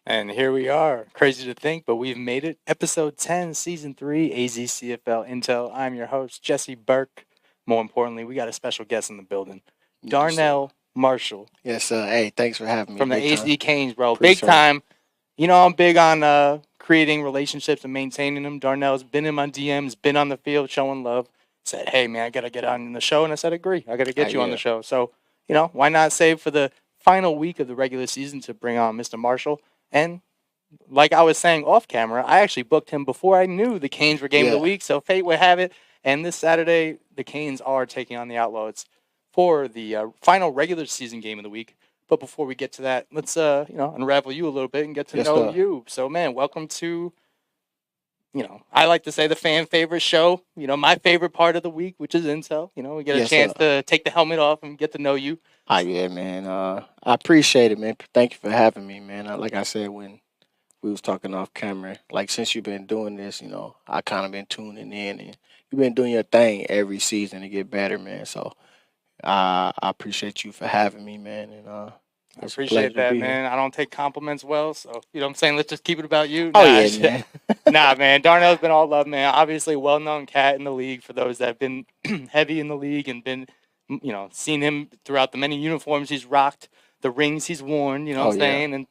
And here we are. Crazy to think, but we've made it. Episode 10, Season 3, AZCFL Intel. I'm your host, Jesse Burke. More importantly, we got a special guest in the building, Darnell Marshall. Yes, sir. Hey, thanks for having me. From the Big AZ time. Canes, bro. Appreciate Big time. You know, I'm big on creating relationships and maintaining them. Darnell's been in my DMs, been on the field showing love. Said, hey, man, I got to get on the show. And I said, agree. I got to get you on the show. So, you know, why not save for the final week of the regular season to bring on Mr. Marshall? And like I was saying off camera, I actually booked him before I knew the Canes were game of the week. So fate would have it. And this Saturday, the Canes are taking on the Outlaws for the final regular season game of the week. But before we get to that, let's unravel you a little bit and get to know you. So, man, welcome to, I like to say the fan favorite show. My favorite part of the week, which is Intel. We get a chance to take the helmet off and get to know you. Oh yeah, man. I appreciate it, man. Thank you for having me, man. Like I said when we was talking off camera, like since you've been doing this, I kind of been tuning in, and you've been doing your thing every season to get better, man. So I appreciate you for having me, man. And I appreciate that, man. I don't take compliments well, so you know what I'm saying? Let's just keep it about you. Man. Nah, man. Darnell's been all love, man. Obviously, well-known cat in the league for those that have been heavy in the league and been, seen him throughout the many uniforms he's rocked, the rings he's worn, you know what I'm saying? And,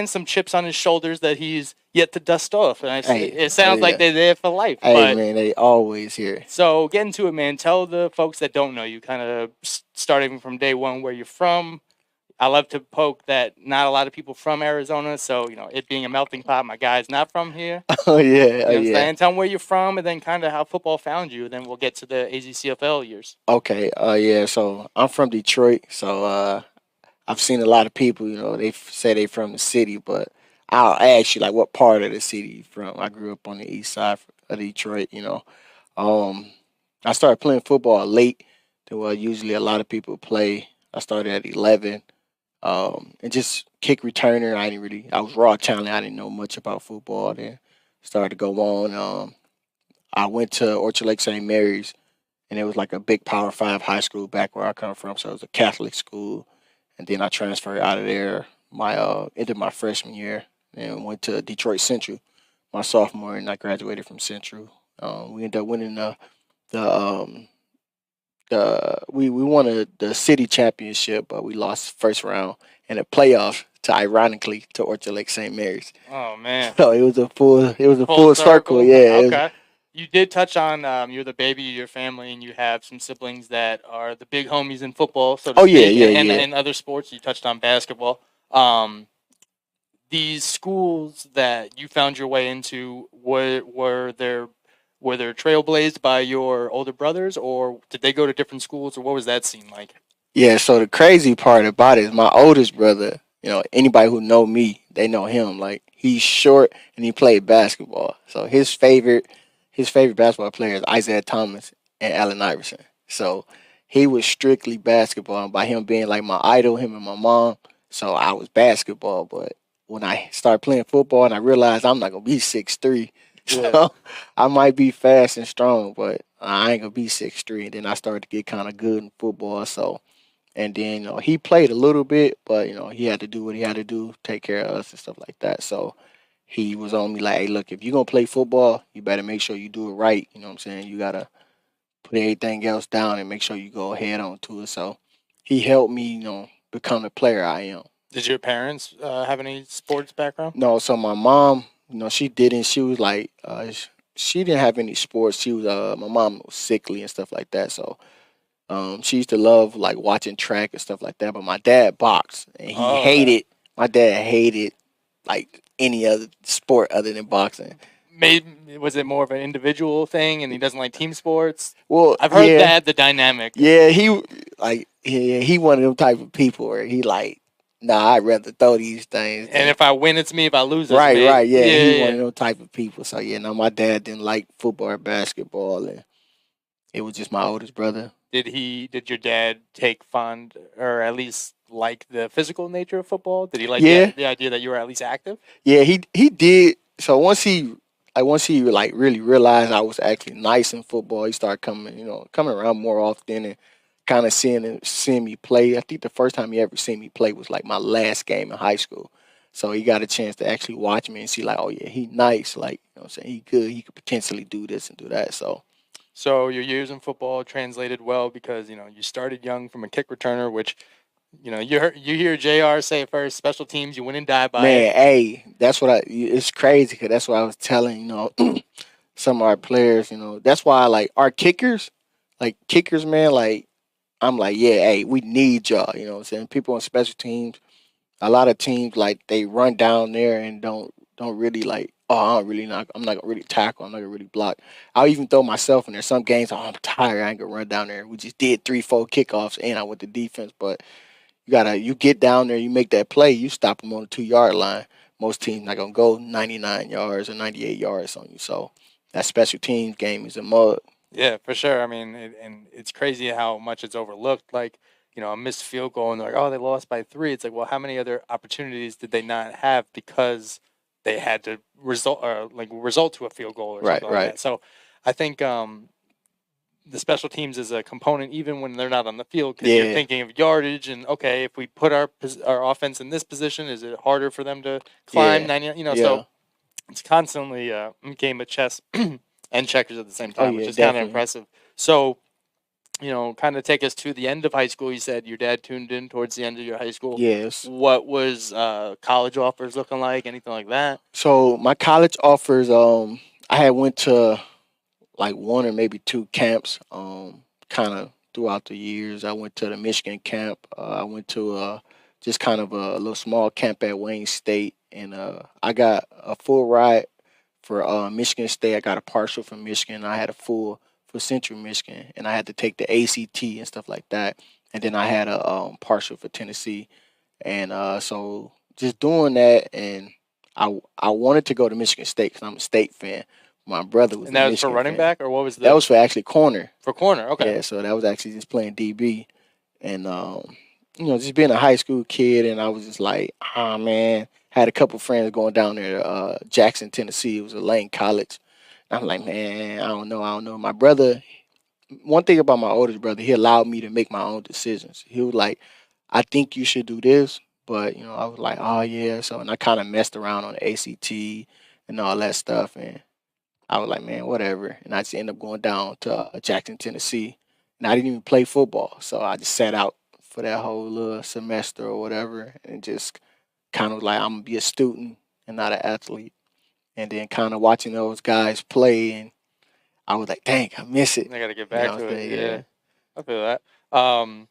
some chips on his shoulders that he's yet to dust off. And it sounds like they're there for life. Hey, man, they always here. So, get into it, man. Tell the folks that don't know you, kind of starting from day one, where you're from. I love to poke that not a lot of people from Arizona, so, it being a melting pot, my guy's not from here. Oh, yeah. You know what I'm saying? Tell them where you're from and then kind of how football found you. Then we'll get to the AZCFL years. Okay. So I'm from Detroit. So I've seen a lot of people, they say they from the city, but I'll ask you, like, what part of the city you from? I grew up on the east side of Detroit, I started playing football late than what usually a lot of people play. I started at 11. And just kick returner. I was raw talent. I didn't know much about football. Then started to go on. I went to Orchard Lake St. Mary's, and it was like a big Power 5 high school back where I come from. So it was a Catholic school. And then I transferred out of there into my freshman year and went to Detroit Central my sophomore, and I graduated from Central. We ended up winning we won the city championship, but we lost first round in a playoff ironically to Orchard Lake St. Mary's. Oh man! So it was a full circle. Yeah. Okay. You did touch on you're the baby of your family, and you have some siblings that are the big homies in football. So to speak, and other sports. You touched on basketball. These schools that you found your way into were there trailblazed by your older brothers, or did they go to different schools, or what was that scene like? Yeah, so the crazy part about it is my oldest brother, anybody who know me, they know him. Like, he's short and he played basketball. So his favorite basketball player is Isaiah Thomas and Allen Iverson. So he was strictly basketball, and by him being like my idol, him and my mom, so I was basketball. But when I started playing football and I realized I'm not gonna be 6'3", so I might be fast and strong, but I ain't gonna be 6'3". And then I started to get kind of good in football. So, and then he played a little bit, but he had to do what he had to do, take care of us and stuff like that. So he was on me like, hey, look, if you're gonna play football, you better make sure you do it right. You know what I'm saying? You gotta put everything else down and make sure you go head on to it. So he helped me, become the player I am. Did your parents have any sports background? No, so my mom, she didn't. She was like, she didn't have any sports. She was, my mom was sickly and stuff like that. So, she used to love like watching track and stuff like that. But my dad boxed, and he Oh, okay. hated. My dad hated like any other sport other than boxing. Maybe was it more of an individual thing, and he doesn't like team sports? Well, I've heard yeah, that the dynamic. yeah, he one of them type of people where he like, nah, I'd rather throw these things. And if I win, it's me. If I lose, it's Right, me. right, yeah, Yeah, he one yeah. of them type of people. So yeah, no, my dad didn't like football or basketball, and it was just my oldest brother. Did your dad take fond, or at least like the physical nature of football? Did he like Yeah, the idea that you were at least active? yeah, he did. So once he like really realized I was actually nice in football, he started coming around more often and kind of seeing me play. I think the first time he ever seen me play was like my last game in high school. So he got a chance to actually watch me and see like, oh yeah, he nice, like what I'm saying, he good, he could potentially do this and do that. So your years in football translated well because you started young from a kick returner, which you hear Jr. say first, special teams you win and die by Man, it. hey, that's what it's crazy because that's what I was telling, some of our players, that's why like our kickers, man, like I'm like, yeah, hey, we need y'all, you know what I'm saying? People on special teams, a lot of teams like they run down there and don't really like, oh, I'm not gonna really tackle, I'm not gonna really block. I'll even throw myself in there. Some games, oh, I'm tired, I ain't gonna run down there. We just did 3-4 kickoffs and I went to defense, but you get down there, you make that play, you stop them on the 2 yard line. Most teams not gonna go 99 yards or 98 yards on you. So that special teams game is a mug. Yeah, for sure. I mean, and it's crazy how much it's overlooked. Like, a missed field goal, and they're like, oh, they lost by 3. It's like, well, how many other opportunities did they not have because they had to result to a field goal or Right, something like right. that? So, I think the special teams is a component even when they're not on the field because you're Yeah, thinking of yardage and okay, if we put our offense in this position, is it harder for them to climb yeah, 90? yeah. So it's constantly a game of chess and checkers at the same Oh time, which yeah, is kind of definitely. impressive. So, kind of take us to the end of high school. You said your dad tuned in towards the end of your high school. Yes. What was college offers looking like? Anything like that? So my college offers, I had went to like one or maybe two camps, kind of throughout the years. I went to the Michigan camp. I went to just kind of a little small camp at Wayne State, and I got a full ride for Michigan State. I got a partial from Michigan. I had a full for Central Michigan, and I had to take the ACT and stuff like that. And then I had a partial for Tennessee, and so just doing that, and I wanted to go to Michigan State because I'm a State fan. My brother was And a that was for Michigan running fan. back, or what was That the was for actually corner. for corner? Okay. Yeah, so that was actually just playing DB, and just being a high school kid, and I was just like, oh man, had a couple friends going down there to Jackson, Tennessee. It was a Lane College. And I'm like, man, I don't know. My brother, one thing about my oldest brother, he allowed me to make my own decisions. He was like, I think you should do this, but I was like, oh yeah. So and I kind of messed around on the ACT and all that stuff, and I was like, man, whatever. And I just ended up going down to Jackson, Tennessee. And I didn't even play football. So I just sat out for that whole little semester or whatever and just kind of like, I'm going to be a student and not an athlete. And then kind of watching those guys play. And I was like, dang, I miss it. I got to get You know back what to I'm it. saying? Yeah, Yeah. I feel that.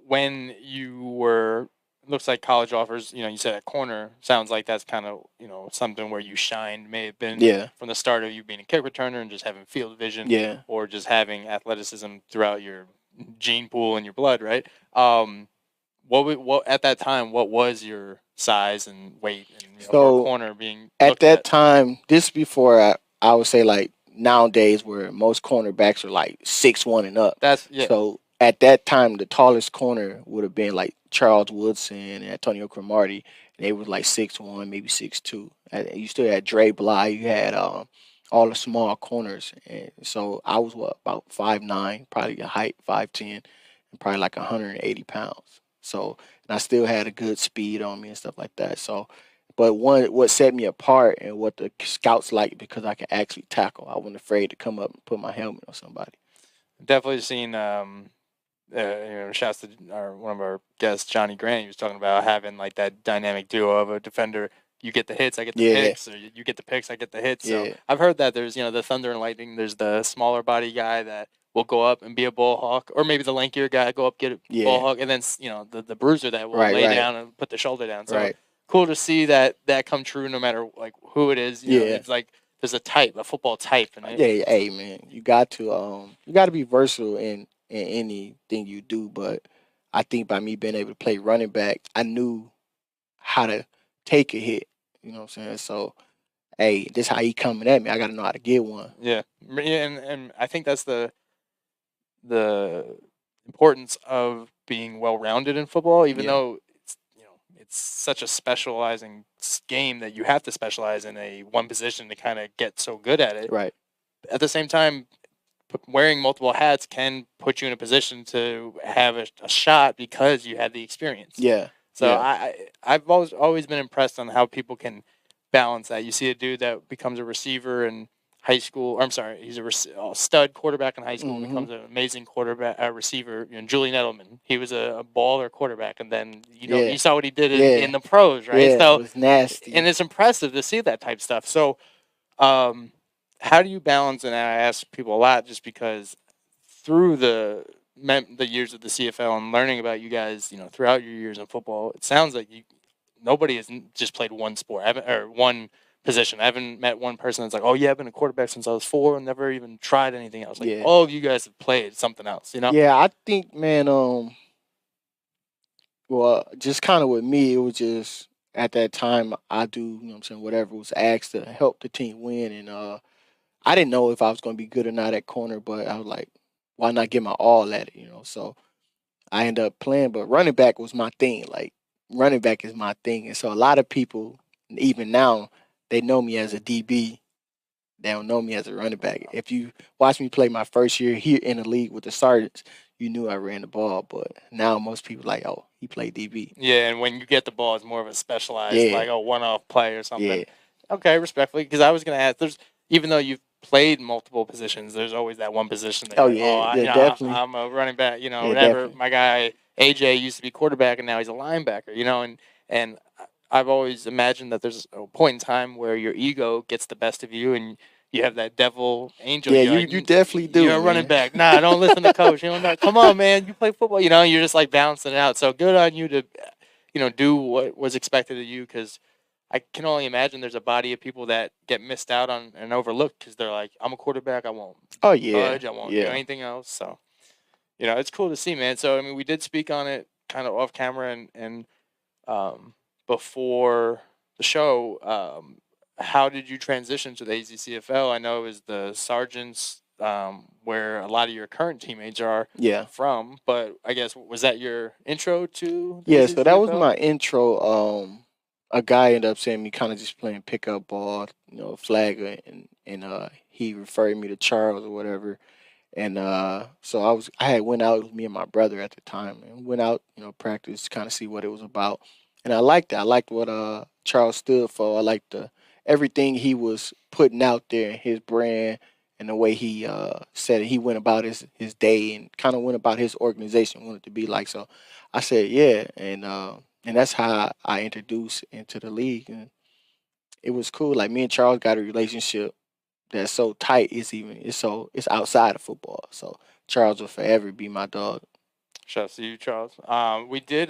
When you were, it looks like college offers. You said at corner. Sounds like that's kind of something where you shined. May have been Yeah. from the start of you being a kick returner and just having field vision, Yeah. or just having athleticism throughout your gene pool and your blood. Right. What at that time? What was your size and weight, and for a So corner being at looked that at? time, this before I would say like nowadays where most cornerbacks are like 6'1" and up. That's yeah. So at that time, the tallest corner would have been like Charles Woodson and Antonio Cromartie. And they was like 6'1", maybe 6'2". And you still had Dre Bly. You had all the small corners. And so I was about 5'9", probably a height 5'10", and probably like 180 pounds. So and I still had a good speed on me and stuff like that. So but what set me apart and what the scouts liked because I could actually tackle. I wasn't afraid to come up and put my helmet on somebody. Definitely seen shouts to one of our guests, Johnny Grant. He was talking about having like that dynamic duo of a defender. You get the hits, I get the picks, or you get the picks, I get the hits. So I've heard that there's the Thunder and Lightning. There's the smaller body guy that will go up and be a ball hawk, or maybe the lankier guy go up, get a ball hawk, and then the bruiser that will lay down and put the shoulder down. So cool to see that come true, no matter like who it is. You know, it's like there's a football type. And hey man, you got to be versatile in anything you do. But I think by me being able to play running back, I knew how to take a hit. You know what I'm saying? So, hey, this how he coming at me. I got to know how to get one. Yeah, and I think that's the importance of being well rounded in football. Even though it's such a specializing game that you have to specialize in one position to kind of get so good at it. Right. At the same time, wearing multiple hats can put you in a position to have a shot because you had the experience. Yeah. So I've always been impressed on how people can balance that. You see a dude that becomes a receiver in high school. Or I'm sorry, he's a stud quarterback in high school, becomes an amazing quarterback receiver. Julian Edelman, he was a baller quarterback, and then you saw what he did in the pros, right? Yeah, so it was nasty, and it's impressive to see that type of stuff. So, how do you balance? And I ask people a lot, just because through the years of the CFL and learning about you guys, throughout your years in football, it sounds like nobody has just played one sport, or one position. I haven't met one person that's like, oh yeah, I've been a quarterback since I was 4 and never even tried anything else. Like all of you guys have played something else, Yeah, I think, man, well, just kind of with me, it was just at that time I do, whatever was asked to help the team win, and I didn't know if I was going to be good or not at corner, but I was like, why not give my all at it, So I ended up playing, but running back was my thing. Like running back is my thing, and so a lot of people, even now, they know me as a DB. They don't know me as a running back. If you watch me play my first year here in the league with the Sergeants, you knew I ran the ball. But now most people like, oh, he played DB. Yeah, and when you get the ball, it's more of a specialized, like a one-off play or something. Yeah. Okay, respectfully, because I was going to ask, even though you've played multiple positions, there's always that one position that definitely. I'm a running back, whatever. Definitely. My guy AJ used to be quarterback and now he's a linebacker, and I've always imagined that there's a point in time where your ego gets the best of you and you have that devil angel. Yeah, you definitely do. You're a running back. Nah, don't listen to coach. Come on, man. You play football. You're just like balancing it out. So good on you to, do what was expected of you, because I can only imagine there's a body of people that get missed out on and overlooked because they're like, I'm a quarterback. I won't budge. I won't do anything else. So, it's cool to see, man. So, I mean, we did speak on it kind of off camera and before the show. How did you transition to the AZCFL? I know it was the Sergeants, where a lot of your current teammates are from, but I guess, was that your intro to the AZCFL? So that was my intro. A guy ended up seeing me kind of just playing pickup ball, flag, and he referred me to Charles or whatever. And so I had went out with me and my brother at the time, and went out, practice, kind of see what it was about. And I liked it. I liked what Charles stood for. I liked everything he was putting out there, his brand, and the way he said it. He went about his day and kind of went about his organization, wanted to be like. So I said, yeah, and that's how I introduced into the league, and it was cool. Like, me and Charles got a relationship that's so tight. It's outside of football. So Charles will forever be my dog. Shouts to you, Charles. We did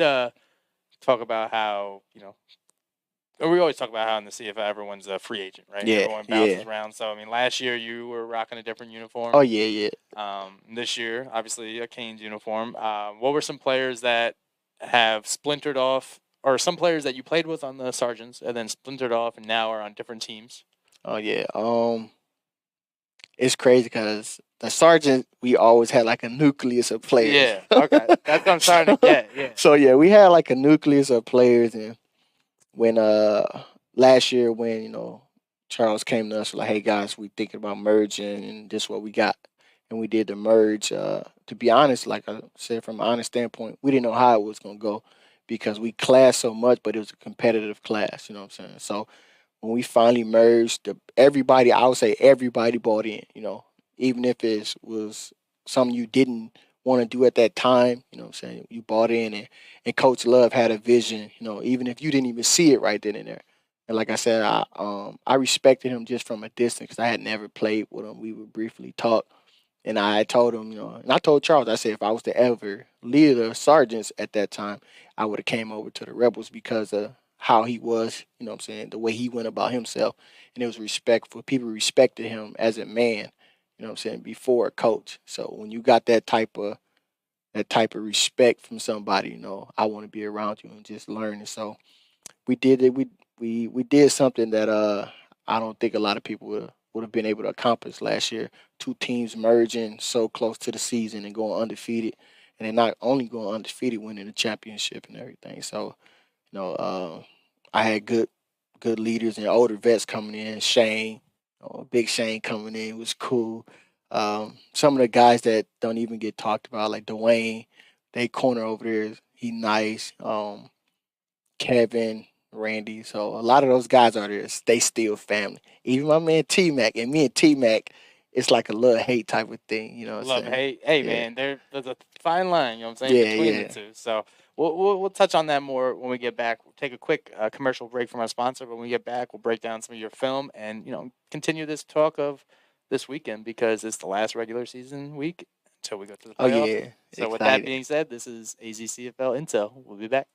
talk about how we always talk about how in the CFL everyone's a free agent, right? Yeah, everyone bounces around. So I mean, last year you were rocking a different uniform. Oh yeah. This year, obviously, a Canes uniform. What were some players that have splintered off, or some players that you played with on the Sergeants and then splintered off and now are on different teams? Oh yeah. It's crazy because the Sergeant, we always had like a nucleus of players. Yeah. Okay. That's what I'm starting to get. Yeah. So yeah, we had like a nucleus of players, and when last year when Charles came to us like, hey guys, we thinking about merging, and this is what we got, and we did the merge. To be honest, like I said, from an honest standpoint, we didn't know how it was gonna go because we clashed so much, but it was a competitive class. You know what I'm saying? So when we finally merged, I would say everybody bought in. Even if it was something you didn't want to do at that time. You know what I'm saying? You bought in, and Coach Love had a vision, even if you didn't even see it right then and there. And like I said, I respected him just from a distance because I had never played with him. We would briefly talk. And I told him, and I told Charles, I said, if I was to ever lead the sergeants at that time, I would have came over to the Rebels because of how he was, you know what I'm saying, the way he went about himself. And it was respectful. People respected him as a man, you know what I'm saying, before a coach. So when you got that type of respect from somebody, I want to be around you and just learn. And so we did it. We did something that I don't think a lot of people would have been able to accomplish last year. Two teams merging so close to the season and going undefeated, and then not only going undefeated, winning the championship and everything. So I had good leaders and older vets coming in. Shane, Big Shane coming in was cool. Some of the guys that don't even get talked about, like Dwayne, they corner over there, he nice. Kevin, Randy. So a lot of those guys are there. They still family. Even my man T Mac and me and T Mac, it's like a love hate type of thing. You know what I'm Love saying? hate. Hey Yeah. man, there's a fine line. You know what I'm saying Yeah, between the yeah. two. So we'll touch on that more when we get back. We'll take a quick commercial break from our sponsor. When we get back, we'll break down some of your film and continue this talk of this weekend because it's the last regular season week until we go to the Oh playoffs. yeah. So with that Excited. being said, this is AZCFL Intel. We'll be back.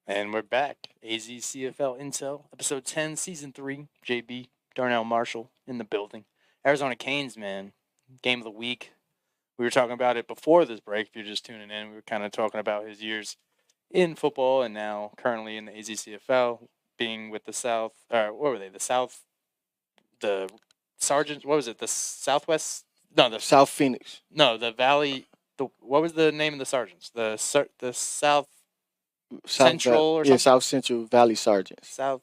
And we're back. AZCFL Intel, episode 10, season 3. JB, Darnell Marshall in the building. Arizona Canes, man. Game of the week. We were talking about it before this break. If you're just tuning in, we were kind of talking about his years in football and now currently in the AZCFL, being with the South. What were they? The South, the Sergeant. What was it? The Southwest. No, South Phoenix. No, the Valley. What was the name of the sergeants? The South Central or something. South Central Valley Sergeants. South,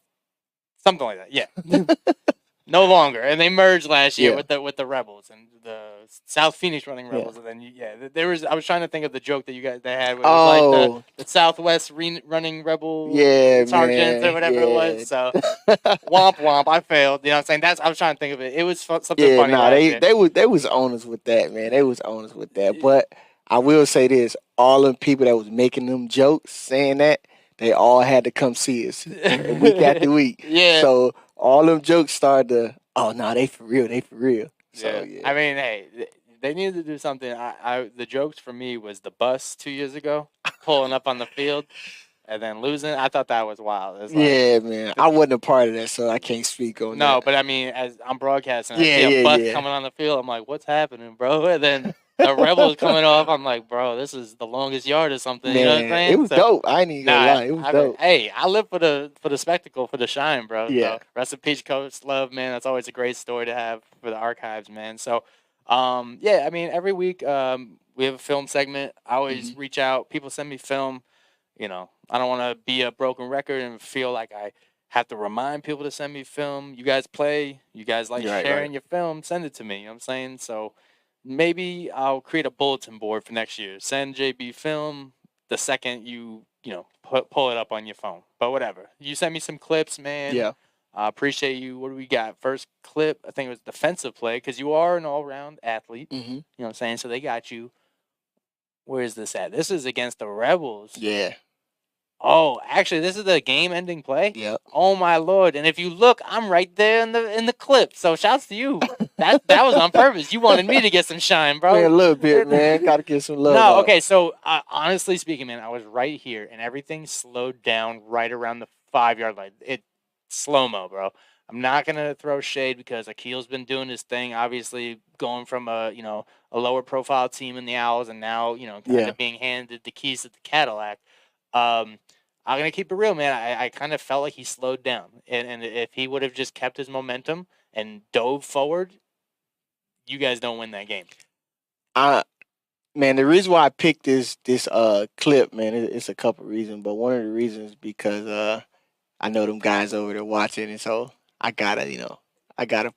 something like that. Yeah. No longer, and they merged last year Yeah. with the Rebels and the South Phoenix Running Rebels, and then there was. I was trying to think of the joke that you guys they had. Where it was like the Southwest Running Rebel Sergeants or whatever it was. So womp womp, I failed. You know what I'm saying? I was trying to think of it. It was something funny. Nah, last year. they was owners with that, man. They was owners with that. But I will say this: all them people that was making them jokes, saying that, they all had to come see us week after week. Yeah. So all them jokes started to, oh no, they for real, they for real. So yeah. I mean, hey, they needed to do something. The jokes for me was the bus 2 years ago, pulling up on the field and then losing. I thought that was wild. It's like, man. I wasn't a part of that, so I can't speak on that. no, but I mean, as I'm broadcasting, I see a bus coming on the field. I'm like, what's happening, bro? And then the Rebels coming off. I'm like, bro, this is the longest yard or something. Man, you know what I'm saying? it was dope. I ain't even gonna lie. It was dope. Hey, I live for the spectacle, for the shine, bro. Yeah. So, rest in peace, Coach Love, man. That's always a great story to have for the archives, man. So, yeah, I mean, every week we have a film segment. I always reach out. People send me film. I don't want to be a broken record and feel like I have to remind people to send me film. You guys play. You guys like sharing your film. Send it to me. You know what I'm saying? So maybe I'll create a bulletin board for next year. Send JB film the second you pull it up on your phone. But whatever. You send me some clips, man. Yeah. I appreciate you. What do we got? First clip, I think it was defensive play because you are an all-round athlete. Mm-hmm. You know what I'm saying? So they got you. Where is this at? This is against the Rebels. Yeah. Oh, actually, this is the game-ending play. Yep. Oh my lord! And if you look, I'm right there in the clip. So shouts to you. That was on purpose. You wanted me to get some shine, bro. Man, a little bit, man. Gotta get some love. No, okay. So honestly speaking, man, I was right here, and everything slowed down right around the 5-yard line. It slow mo, bro. I'm not gonna throw shade because Akil's been doing his thing. Obviously, going from a lower profile team in the Owls, and now kind of being handed the keys to the Cadillac. I'm gonna keep it real, man. I kind of felt like he slowed down, and if he would have just kept his momentum and dove forward, you guys don't win that game? Man, the reason why I picked this clip, man, it's a couple reasons, but one of the reasons because I know them guys over there watching, and so I gotta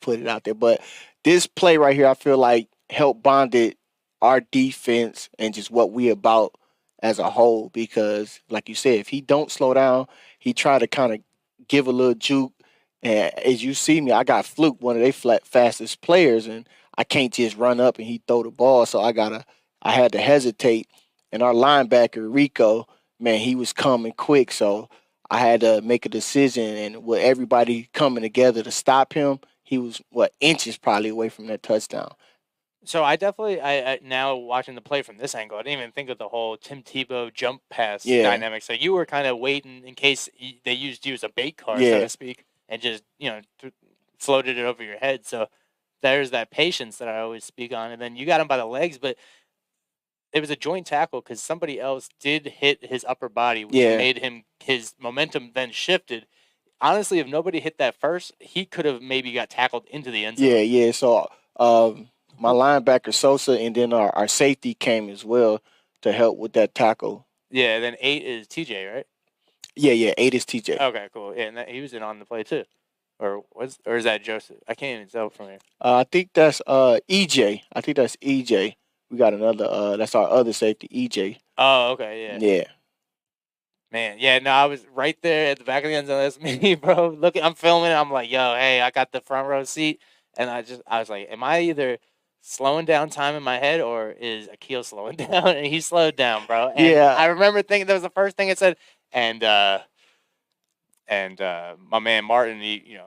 put it out there. But this play right here, I feel like helped bonded our defense and just what we about as a whole. Because, like you said, if he don't slow down, he try to kind of give a little juke. And as you see me, I got Fluke, one of their fastest players, and I can't just run up and he throw the ball. So I had to hesitate. And our linebacker Rico, man, he was coming quick. So I had to make a decision, and with everybody coming together to stop him, he was inches probably away from that touchdown. So I definitely, I now watching the play from this angle, I didn't even think of the whole Tim Tebow jump pass dynamic. So you were kind of waiting in case they used you as a bait card, so to speak, and just floated it over your head. So there's that patience that I always speak on, and then you got him by the legs, but it was a joint tackle because somebody else did hit his upper body, which made his momentum then shifted. Honestly, if nobody hit that first, he could have maybe got tackled into the end zone. Yeah. So my linebacker Sosa and then our safety came as well to help with that tackle. Yeah, then 8 is TJ, right? Yeah, 8 is TJ. Okay, cool. Yeah, and he was in on the play too. Or is that Joseph? I can't even tell from here. I think that's EJ. I think that's EJ. We got another that's our other safety, EJ. Oh, okay, yeah. Yeah. Man, yeah, no, I was right there at the back of the end zone. That's me, bro. Look, I'm filming. I'm like, yo, hey, I got the front row seat, and I was like, am I either slowing down time in my head or is Akil slowing down? And he slowed down, bro. And I remember thinking that was the first thing it said, and my man Martin, he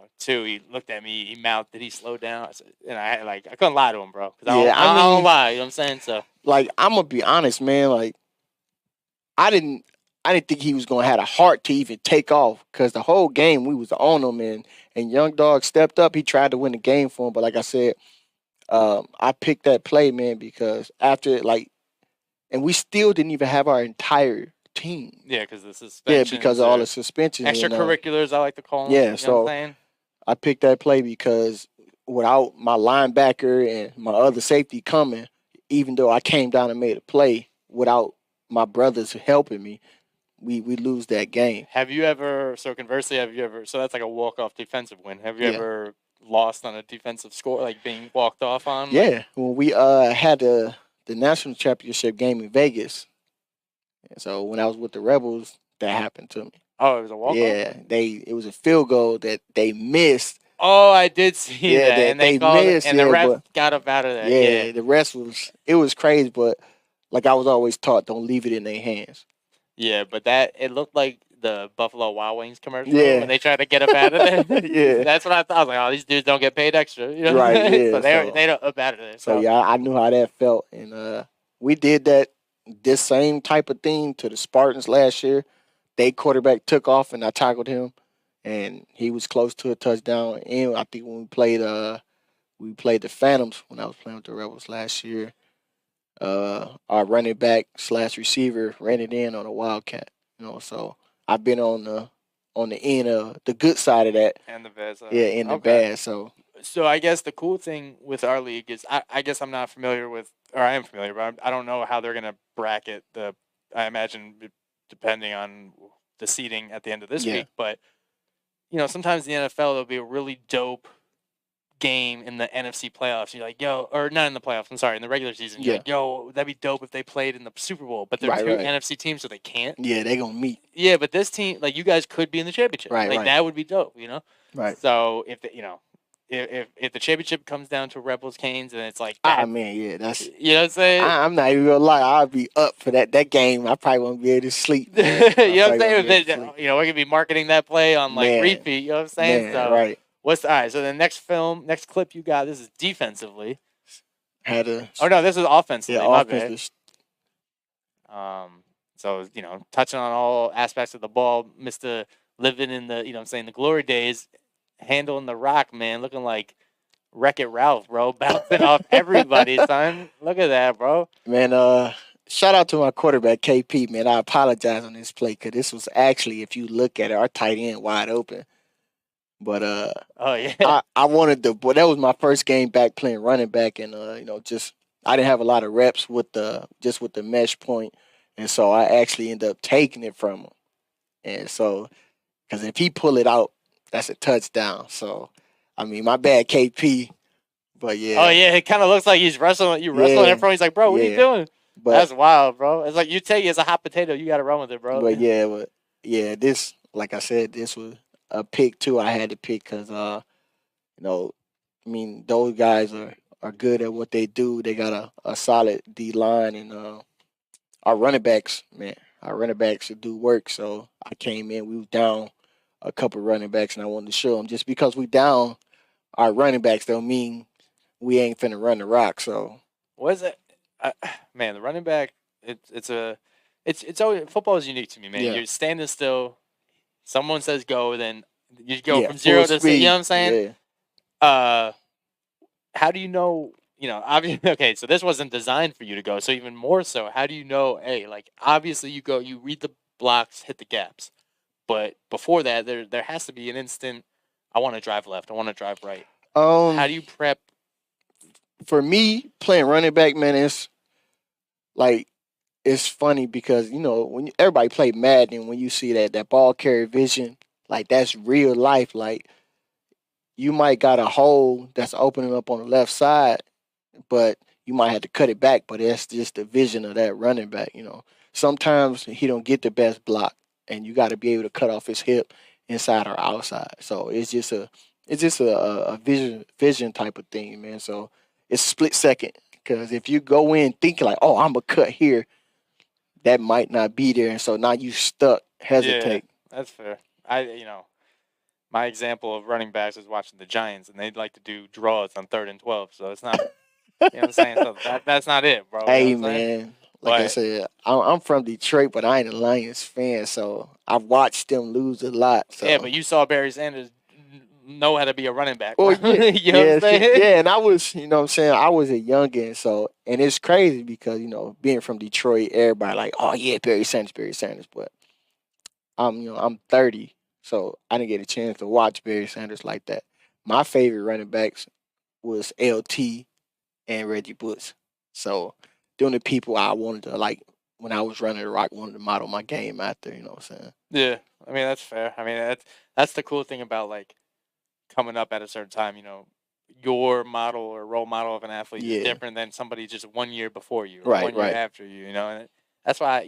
looked at me, he mouthed, did he slow down? And I couldn't lie to him, bro. Cause I don't lie, you know what I'm saying? So like, I'm gonna be honest, man. Like, I didn't think he was gonna have a heart to even take off because the whole game we was on him, and Young Dog stepped up. He tried to win the game for him, but like I said, I picked that play, man, because after and we still didn't even have our entire team. Yeah, because the suspensions. Yeah, because of all the suspensions. Extracurriculars, I like to call them. Yeah, so I picked that play because without my linebacker and my other safety coming, even though I came down and made a play, without my brothers helping me, we lose that game. Have you ever, so that's like a walk-off defensive win. Have you ever lost on a defensive score, like being walked off on? Yeah, when we had the national championship game in Vegas. So when I was with the Rebels, that happened to me. Oh, it was a walk-off? Yeah, it was a field goal that they missed. Oh, I did see that. And they missed, and the ref got up out of that. Yeah, the rest was crazy, but like I was always taught, don't leave it in their hands. Yeah, but it looked like the Buffalo Wild Wings commercial when they tried to get up out of there. Yeah. That's what I thought. I was like, oh, these dudes don't get paid extra. You know? Right, yeah. So they don't up out of there. So yeah, I knew how that felt. And we did this same type of thing to the Spartans last year. They quarterback took off and I tackled him and he was close to a touchdown. And I think when we played the Phantoms when I was playing with the Rebels last year, our running back / receiver ran it in on a Wildcat. So I've been on the end of the good side of that. And the bad side. Yeah, in the bad. So I guess the cool thing with our league is I guess I'm not familiar with, or I am familiar, but I don't know how they're going to bracket I imagine depending on the seeding at the end of this week. But, sometimes in the NFL, there'll be a really dope game in the NFC playoffs. You're like, yo, or not in the playoffs, I'm sorry, in the regular season. You're like, yo, that'd be dope if they played in the Super Bowl. But they're two NFC teams, so they can't. Yeah, they're going to meet. Yeah, but this team, like, you guys could be in the championship. Right. That would be dope, Right. So if if the championship comes down to Rebels Canes and it's like that, man, yeah, that's, you know what I'm saying? I'm not even gonna lie, I'll be up for that game. I probably won't be able to sleep. You know what I'm saying? We're gonna be marketing that play on repeat. You know what I'm saying? Man, so right. All right? So the next clip you got. This is defensively. Oh no, this is offensively. Yeah, offensively. So touching on all aspects of the ball, Mr. Living in the the glory days. Handling the rock, man, looking like Wreck-It Ralph, bro, bouncing off everybody, son. Look at that, bro. Man, shout out to my quarterback, KP, man. I apologize on this play because this was actually, if you look at it, our tight end wide open. But Oh yeah. I wanted to. But that was my first game back playing running back, and just I didn't have a lot of reps with the mesh point, and so I actually ended up taking it from him. And so, because if he pull it out, that's a touchdown. So, I mean, my bad, KP. But Oh yeah, yeah. It kind of looks like he's wrestling. You wrestling yeah, it from. He's like, bro, what are you yeah. doing? But That's wild, bro. It's like you take it as a hot potato. You got to run with it, bro. but yeah. This, like I said, this was a pick too. I had to pick because you know, I mean, those guys are good at what they do. They got a solid D line, and our running backs, man, our running backs do work. So I came in, we was down a couple running backs, and I wanted to show them just because we down our running backs don't mean we ain't finna run the rock. So What is it? Man, the running back. It's always football is unique to me, man. yeah, You're standing still. Someone says go, then you go yeah, from full zero to you know what speed, I'm saying. yeah, How do you know? You know, obviously, okay. So this wasn't designed for you to go. So even more so, how do you know? Hey, like obviously you go, you read the blocks, hit the gaps. But before that, there has to be an instant. I want to drive left. I want to drive right. How um. do you prep? For me, playing running back, man, it's like it's funny because when everybody play Madden, when you see that ball carrier vision, like that's real life. Like you might got a hole that's opening up on the left side, but you might have to cut it back. But that's just the vision of that running back. Sometimes he don't get the best block, and you got to be able to cut off his hip inside or outside. So it's just a vision type of thing, man. So it's split second because if you go in thinking like, oh, I'm gonna cut here, that might not be there, and so now you stuck, Yeah, hesitate. that's fair. My example of running backs is watching the Giants, and they'd like to do draws on 3rd and 12. So it's not, you know what I'm saying? So that's not it, bro. You know what Hey I'm saying? man, like I But said, I'm from Detroit, but I ain't a Lions fan, so I've watched them lose a lot. yeah, So but you saw Barry Sanders know how to be a running back, well, bro. yeah, You know what I'm yeah, saying? yeah, and I was, what I'm saying, I was a youngin, so and it's crazy because being from Detroit, everybody like, oh yeah, Barry Sanders, but I'm 30, so I didn't get a chance to watch Barry Sanders like that. My favorite running backs was LT and Reggie Bush, so them the people I wanted to like when I was running the rock, wanted to model my game after. You know what I'm saying? Yeah, I mean that's fair. I mean that's the cool thing about like coming up at a certain time. Your model or role model of an athlete is Yeah, different than somebody just 1 year before you or right, 1 year right. after you. And that's why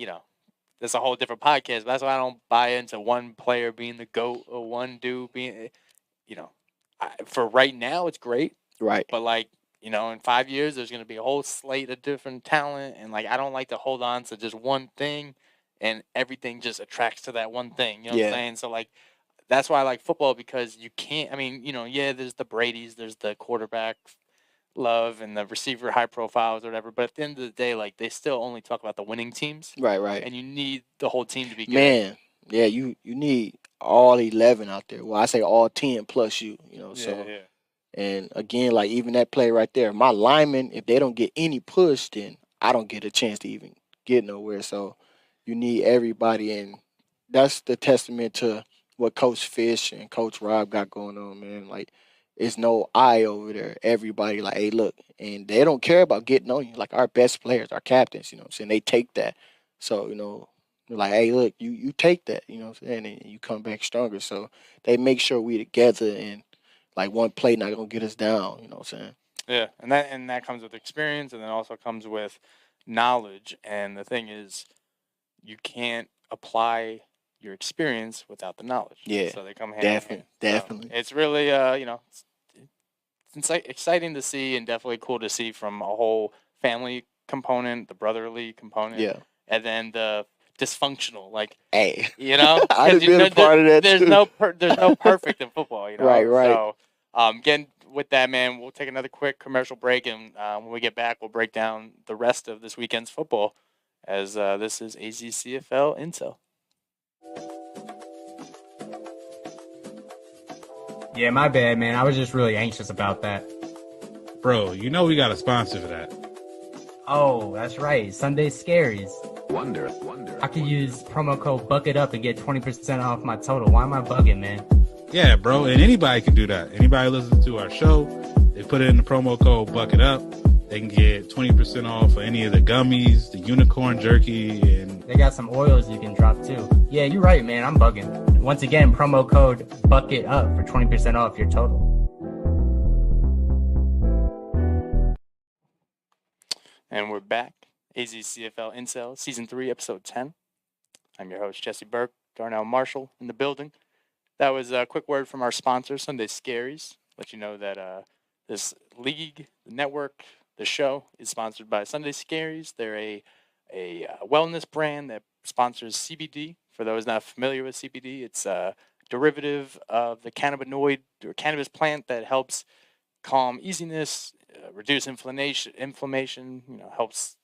that's a whole different podcast. But that's why I don't buy into one player being the goat or one dude being. You know, for right now it's great, Right. but like in 5 years there's gonna be a whole slate of different talent, and like I don't like to hold on to just one thing, and everything just attracts to that one thing. You know what I'm Yeah. saying? So like that's why I like football because you can't. I mean, yeah, there's the Brady's, there's the quarterback love and the receiver high profiles or whatever. But at the end of the day, like they still only talk about the winning teams, Right, right. and you need the whole team to be good. Man, yeah, you need all 11 out there. Well, I say all 10 plus you. Yeah, So yeah, and again, like even that play right there, my linemen, if they don't get any push, then I don't get a chance to even get nowhere. So you need everybody, and that's the testament to what Coach Fish and Coach Rob got going on, man. Like, it's no eye over there. Everybody like, hey, look, and they don't care about getting on you. Like our best players, our captains, what I'm saying, they take that. So they're like, hey, look, you take that, what I'm saying, and you come back stronger. So they make sure we together and like one play not gonna get us down. You know what I'm saying? yeah. And that comes with experience, and then also comes with knowledge. And the thing is, you can't apply your experience without the knowledge. Yeah, So they come hand in hand. definitely, So definitely. it's really, it's exciting to see and definitely cool to see from a whole family component, the brotherly component, Yeah. and then the dysfunctional, like, Hey, I'd because have been a part of that there's too. no perfect in football, Right, right. So, again, with that, man, we'll take another quick commercial break, and when we get back, we'll break down the rest of this weekend's football, as this is AZCFL Intel. Yeah, my bad, man. I was just really anxious about that. Bro, we got a sponsor for that. Oh, that's right. Sunday Scaries. Wonder. I could use promo code Bucket Up and get 20% off my total. Why am I bugging, man? Yeah, bro, and anybody can do that. Anybody listening to our show, they put in the promo code Bucket Up. They can get 20% off of any of the gummies, the unicorn jerky, and They got some oils you can drop too. Yeah, you're right, man. I'm bugging. Once again, promo code Bucket Up for 20% off your total. And we're back. AZCFL Incel, Season 3, Episode 10. I'm your host, Jesse Burke. Darnell Marshall in the building. That was a quick word from our sponsor, Sunday Scaries. Let you know that this league, the network, the show is sponsored by Sunday Scaries. They're a wellness brand that sponsors CBD. For those not familiar with CBD, it's a derivative of the cannabinoid or cannabis plant that helps calm easiness, reduce inflammation, helps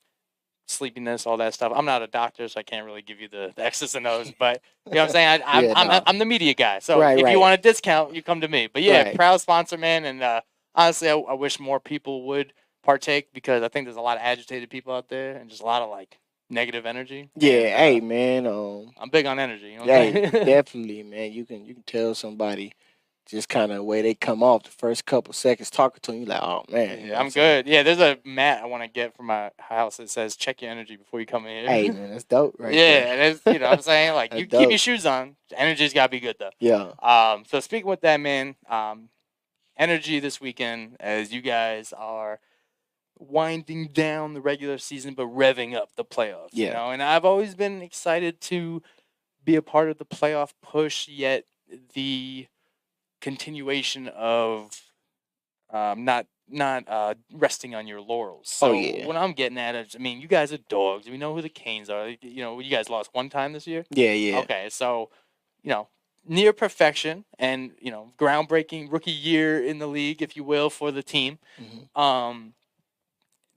sleepiness, all that stuff. I'm not a doctor, so I can't really give you the X's and O's, but you know what I'm saying? I'm the media guy. So if you want a discount, you come to me. But yeah, proud sponsor, man. And honestly, I wish more people would partake because I think there's a lot of agitated people out there and just a lot of like negative energy. Yeah, hey man, I'm big on energy. You know what I'm saying? Definitely, man. You can tell somebody just kind of the way they come off the first couple seconds talking to you, like, oh man, yeah, I'm good. Yeah, there's a mat I want to get from my house that says check your energy before you come in here. Hey man, that's dope, right? Yeah, and it's, you know what I'm saying, like you keep your shoes on. Energy's gotta be good though. Yeah. So speaking with that, man, energy this weekend as you guys are winding down the regular season but revving up the playoffs. Yeah. You know, and I've always been excited to be a part of the playoff push, yet the continuation of not resting on your laurels. So what I'm getting at is, I mean, you guys are dogs. We know who the Canes are. You know, you guys lost one time this year. Yeah. Okay, so near perfection and groundbreaking rookie year in the league, if you will, for the team. Mm-hmm.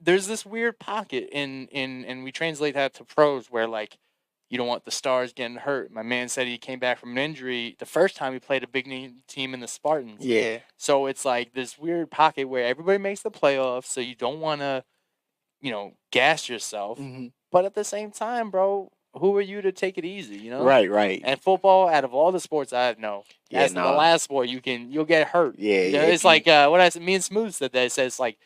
There's this weird pocket and we translate that to pros where like you don't want the stars getting hurt. My man said he came back from an injury the first time he played a big name team in the Spartans. Yeah. So it's like this weird pocket where everybody makes the playoffs, so you don't want to, gas yourself. Mm-hmm. But at the same time, bro, who are you to take it easy, Right. And football, out of all the sports I know, that's the last sport you'll get hurt. Yeah. It's like what I said. Me and Smooth said that. It says like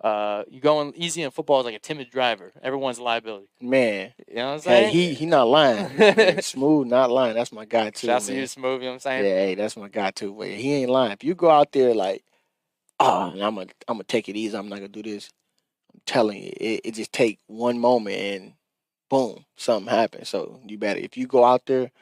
you going easy in football is like a timid driver. Everyone's a liability. Man. You know what I'm saying? Hey, he not lying. Smooth, not lying. That's my guy too. Shouts to you, Smooth. You know what I'm saying? Yeah, hey, that's my guy too. But he ain't lying. If you go out there like, I'm gonna take it easy. I'm not gonna do this. I'm telling you, it just take one moment and boom, something happens. So you better, if you go out there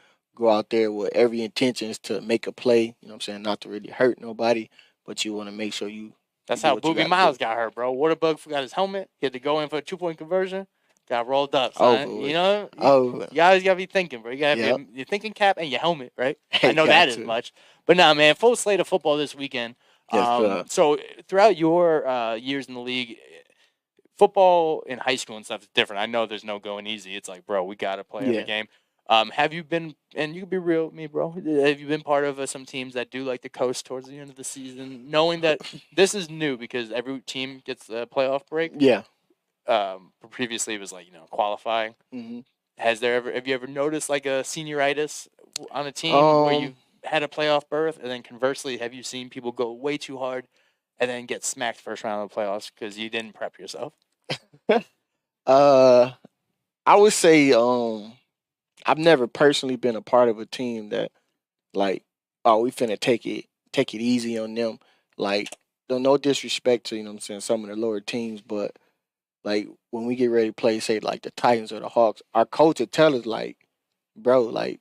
with every intention is to make a play. You know what I'm saying? Not to really hurt nobody, but you want to make sure you. That's how Boogie Miles got hurt, bro. Waterbug forgot his helmet. He had to go in for a 2-point conversion. Got rolled up, son. You always gotta be thinking, bro. You gotta have your thinking cap and your helmet, right? I know that as much. But nah, man, full slate of football this weekend. So throughout your years in the league, football in high school and stuff is different. I know there's no going easy. It's like, bro, we gotta play every game. Have you been, and you can be real with me, bro, have you been part of some teams that do like the coast towards the end of the season, knowing that this is new because every team gets a playoff break? Yeah. Previously it was like, qualifying. Mm-hmm. Have you ever noticed like a senioritis on a team where you had a playoff berth, and then conversely, have you seen people go way too hard and then get smacked first round of the playoffs because you didn't prep yourself? I would say I've never personally been a part of a team that like, oh, we finna take it easy on them. Like, no disrespect to, what I'm saying, some of the lower teams, but like when we get ready to play, say like the Titans or the Hawks, our coach will tell us like, bro, like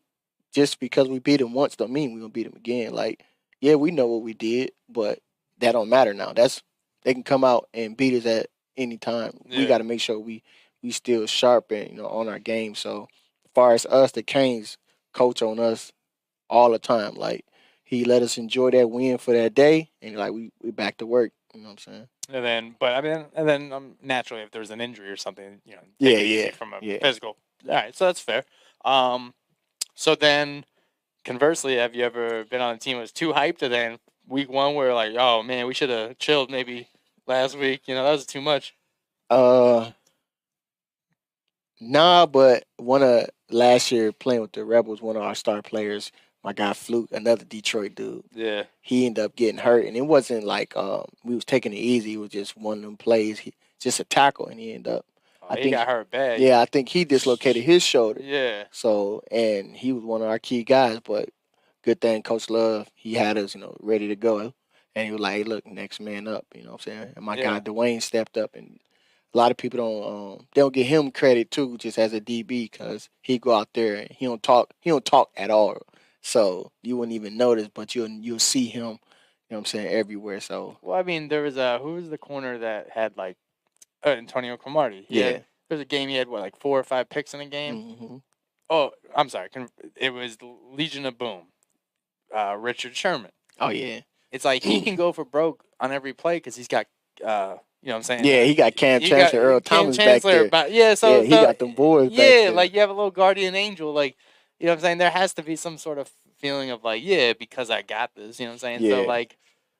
just because we beat them once don't mean we're gonna beat them again. Like, yeah, we know what we did, but that don't matter now. They can come out and beat us at any time. Yeah. We got to make sure we still sharp and on our game. So as far as us, the Canes coach on us all the time. Like he let us enjoy that win for that day, and like we back to work. You know what I'm saying? And then naturally, if there's an injury or something, from a physical. All right, so that's fair. So then, conversely, have you ever been on a team that was too hyped, and then week one we're like, oh man, we should have chilled maybe last week. That was too much. Nah, but last year playing with the Rebels, one of our star players my guy Fluke, another Detroit dude. Yeah. He ended up getting hurt, and it wasn't like we was taking it easy. It was just one of them plays, just a tackle, and he ended up. He got hurt bad. Yeah, I think he dislocated his shoulder. Yeah. So, and he was one of our key guys, but good thing Coach Love, he had us, ready to go. And he was like, hey, look, next man up, you know what I'm saying? And my guy Dwayne stepped up, and a lot of people don't give him credit too, just as a DB, because he go out there and he don't talk at all. So you wouldn't even notice, but you'll see him, you know what I'm saying, everywhere. So well, I mean, there was who was the corner that had like Antonio Cromartie? There was a game he had like 4 or 5 picks in a game. Mm-hmm. Oh, I'm sorry, it was Legion of Boom, Richard Sherman. Oh yeah, it's like he can go for broke on every play because he's got you know what I'm saying? Yeah, he got Cam Chancellor, Earl Thomas back there. So he got them boys back there. Yeah, like you have a little guardian angel, like, you know what I'm saying? There has to be some sort of feeling of like, yeah, because I got this, you know what I'm saying? Yeah. So like,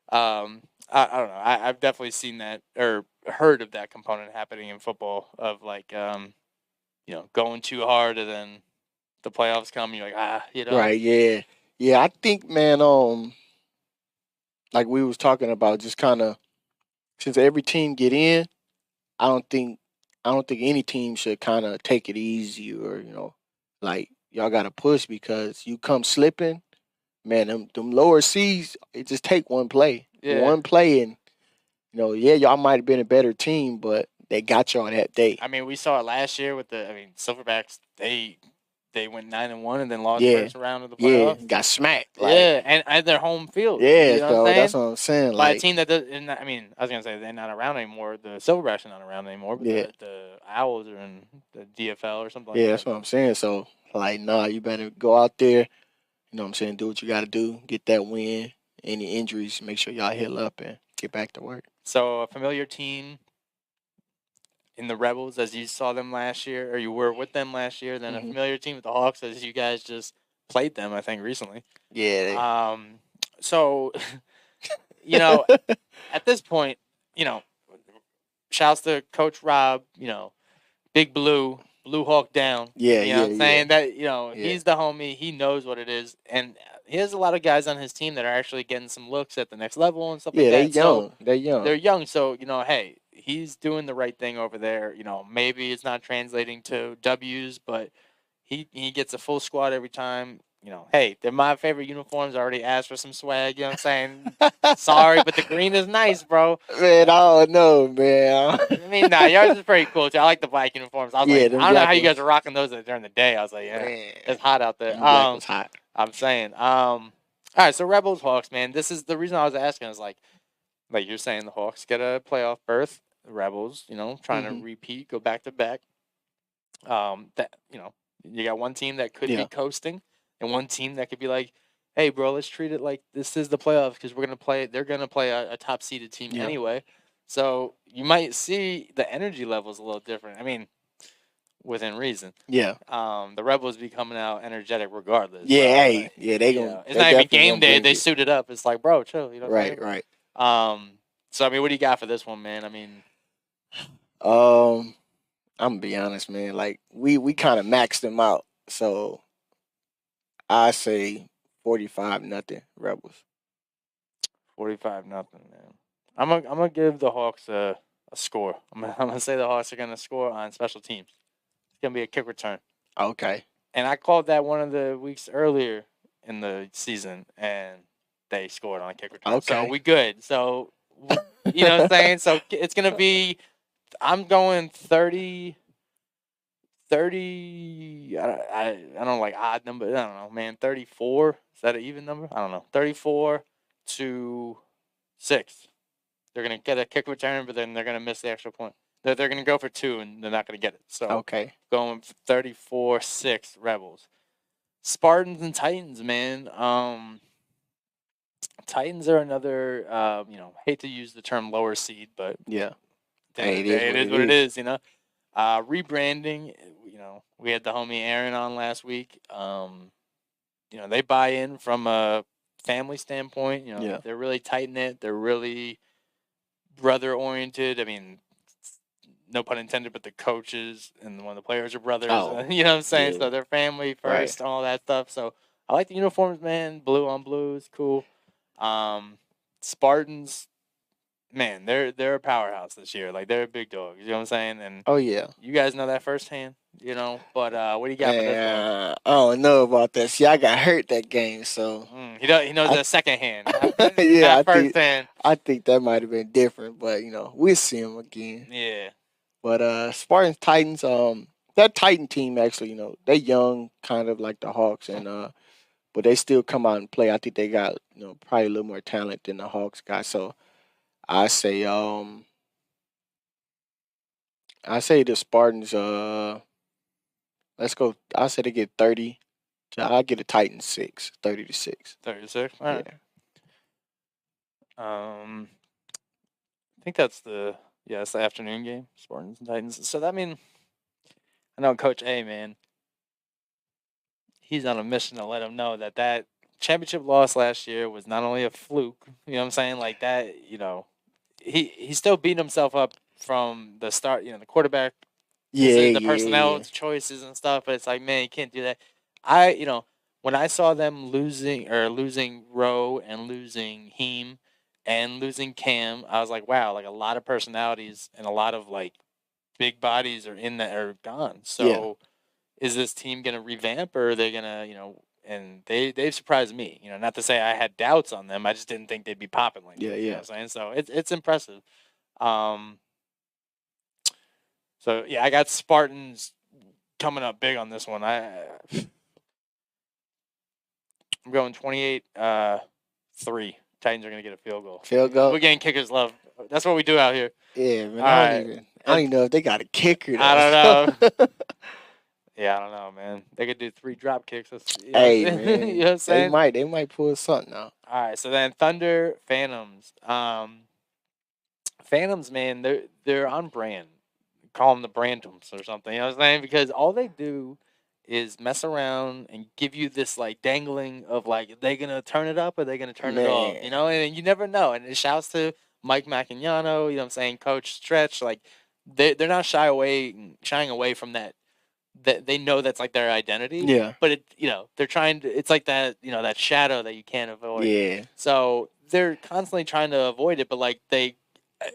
I don't know. I've definitely seen that or heard of that component happening in football of like, going too hard and then the playoffs come, you're like, Right, yeah. Yeah, I think, man, like we was talking about, just kind of, since every team get in, I don't think any team should kind of take it easy or, like y'all got to push, because you come slipping, man, them lower seeds, it just take one play. Yeah. One play, and, y'all might have been a better team, but they got y'all that day. I mean, we saw it last year with Silverbacks. They went 9-1 and then lost first round of the playoffs. Yeah, got smacked. Like, and their home field. Yeah, you know that's what I'm saying. By a team that does, I was gonna say they're not around anymore. The Silverbacks are not around anymore, but the Owls are in the DFL or something like that. Yeah, that's what I'm saying. So, like, nah, you better go out there, you know what I'm saying, do what you got to do, get that win. Any injuries, make sure y'all heal up and get back to work. So, a familiar team in the Rebels, as you saw them last year, or you were with them last year, then a familiar team with the Hawks, as you guys just played them, I think, recently. Yeah. So, at this point, shouts to Coach Rob, Big Blue Hawk down. Yeah, you know what I'm saying? That, he's the homie. He knows what it is. And he has a lot of guys on his team that are actually getting some looks at the next level and stuff like that. They're young. They're young. So, hey, he's doing the right thing over there. Maybe it's not translating to W's, but he gets a full squad every time. Hey, they're my favorite uniforms. I already asked for some swag. You know what I'm saying? Sorry, but the green is nice, bro. Man, I don't know, man. I mean, yours is pretty cool, too. I like the black uniforms. I was like, I don't know how you guys are rocking those during the day. I was like, yeah, it's hot out there. It's hot. I'm saying. All right, so Rebels, Hawks, man. This is the reason I was asking. Is like you're saying the Hawks get a playoff berth. The Rebels, trying to repeat, go back to back. You got one team that could be coasting, and one team that could be like, hey, bro, let's treat it like this is the playoffs because we're gonna play. They're gonna play a top seeded team anyway. So you might see the energy levels a little different. I mean, within reason. Yeah. The Rebels be coming out energetic regardless. Yeah, they gonna. It's not even game day. They suited up. It's like, bro, chill. Right. So I mean, what do you got for this one, man? I mean, I'm gonna be honest, man. Like we kind of maxed them out. So I say 45-0 Rebels. 45-0, man. I'm gonna give the Hawks a score. I'm gonna say the Hawks are gonna score on special teams. It's gonna be a kick return. Okay. And I called that one of the weeks earlier in the season, and they scored on a kick return. Okay. So we good. So you know what I'm saying? So it's gonna be. I'm going 30. I don't like odd number. I don't know, man. 34. Is that an even number? I don't know. 34-6. They're gonna get a kick return, but then they're gonna miss the extra point. They're gonna go for 2, and they're not gonna get it. So okay, going 34-6 Rebels. Spartans and Titans, man. Titans are another. Hate to use the term lower seed, but yeah, it is what it is. Rebranding. We had the homie Aaron on last week. They buy in from a family standpoint. They're really tight knit. They're really brother oriented. I mean, no pun intended, but the coaches and one of the players are brothers. Oh, you know what I'm saying? Yeah. So they're family first and all that stuff. So I like the uniforms, man. Blue on blue is cool. Spartans, man, they're a powerhouse this year. Like they're a big dog. You know what I'm saying? And Oh yeah. you guys know that firsthand. You know, but what do you got for this one? I don't know about that. See, I got hurt that game, so He knows the second hand, yeah, not first hand. I think that might have been different, but we'll see him again. Yeah. But Spartans Titans, that Titan team actually, they're young, kind of like the Hawks, and but they still come out and play. I think they got probably a little more talent than the Hawks got. So I say the Spartans. Let's go. I say they get 30. So I get a Titans 6, 30-6. 36. All right. I think that's it's the afternoon game, Spartans and Titans. So that means I know Coach A, man. He's on a mission to let him know that championship loss last year was not only a fluke. You know what I'm saying? Like that. He still beating himself up from the start. The quarterback. The personnel choices and stuff. But it's like, man, you can't do that. When I saw them losing Rowe and losing Heem and losing Cam, I was like, wow, like a lot of personalities and a lot of like big bodies are gone. So is this team gonna revamp or are they gonna, and they've surprised me. Not to say I had doubts on them. I just didn't think they'd be popping like that. You know what I'm saying? So it's impressive. So yeah, I got Spartans coming up big on this one. I'm going 28-3. Titans are going to get a field goal. Field goal? We're getting kickers love. That's what we do out here. Yeah, man. I don't even know if they got a kicker. I don't know. Yeah, I don't know, man. They could do 3 drop kicks. Hey, man. You know what I'm saying? They might pull something out. All right, so then Thunder, Phantoms. Phantoms, man, they're on brand. Call them the Brantums or something. You know what I'm saying? Because all they do is mess around and give you this like dangling of like, are they gonna turn it up or are they gonna turn it off? And you never know. And it shouts to Mike Macchignano, you know what I'm saying, Coach Stretch, like they're not shying away from that. That they know that's like their identity. Yeah. But they're trying to. It's like that. That shadow that you can't avoid. Yeah. So they're constantly trying to avoid it, but like they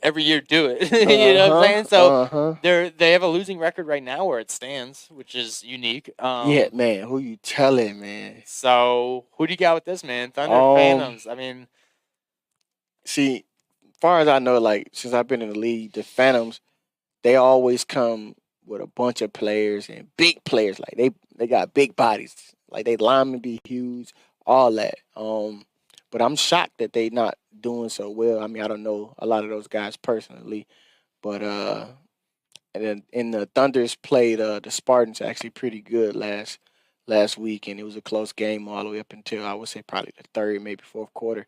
every year do it. You know what I'm saying? So they have a losing record right now where it stands, which is unique. Yeah, man. Who you telling, man? So who do you got with this, man? Thunder, Phantoms. I mean, see, as far as I know, like since I've been in the league, the Phantoms, they always come with a bunch of players and big players. Like they got big bodies. Like they linemen be huge, all that. But I'm shocked that they not doing so well. I mean, I don't know a lot of those guys personally, but and then in the Thunders played the Spartans actually pretty good last week, and it was a close game all the way up until I would say probably the third, maybe fourth quarter.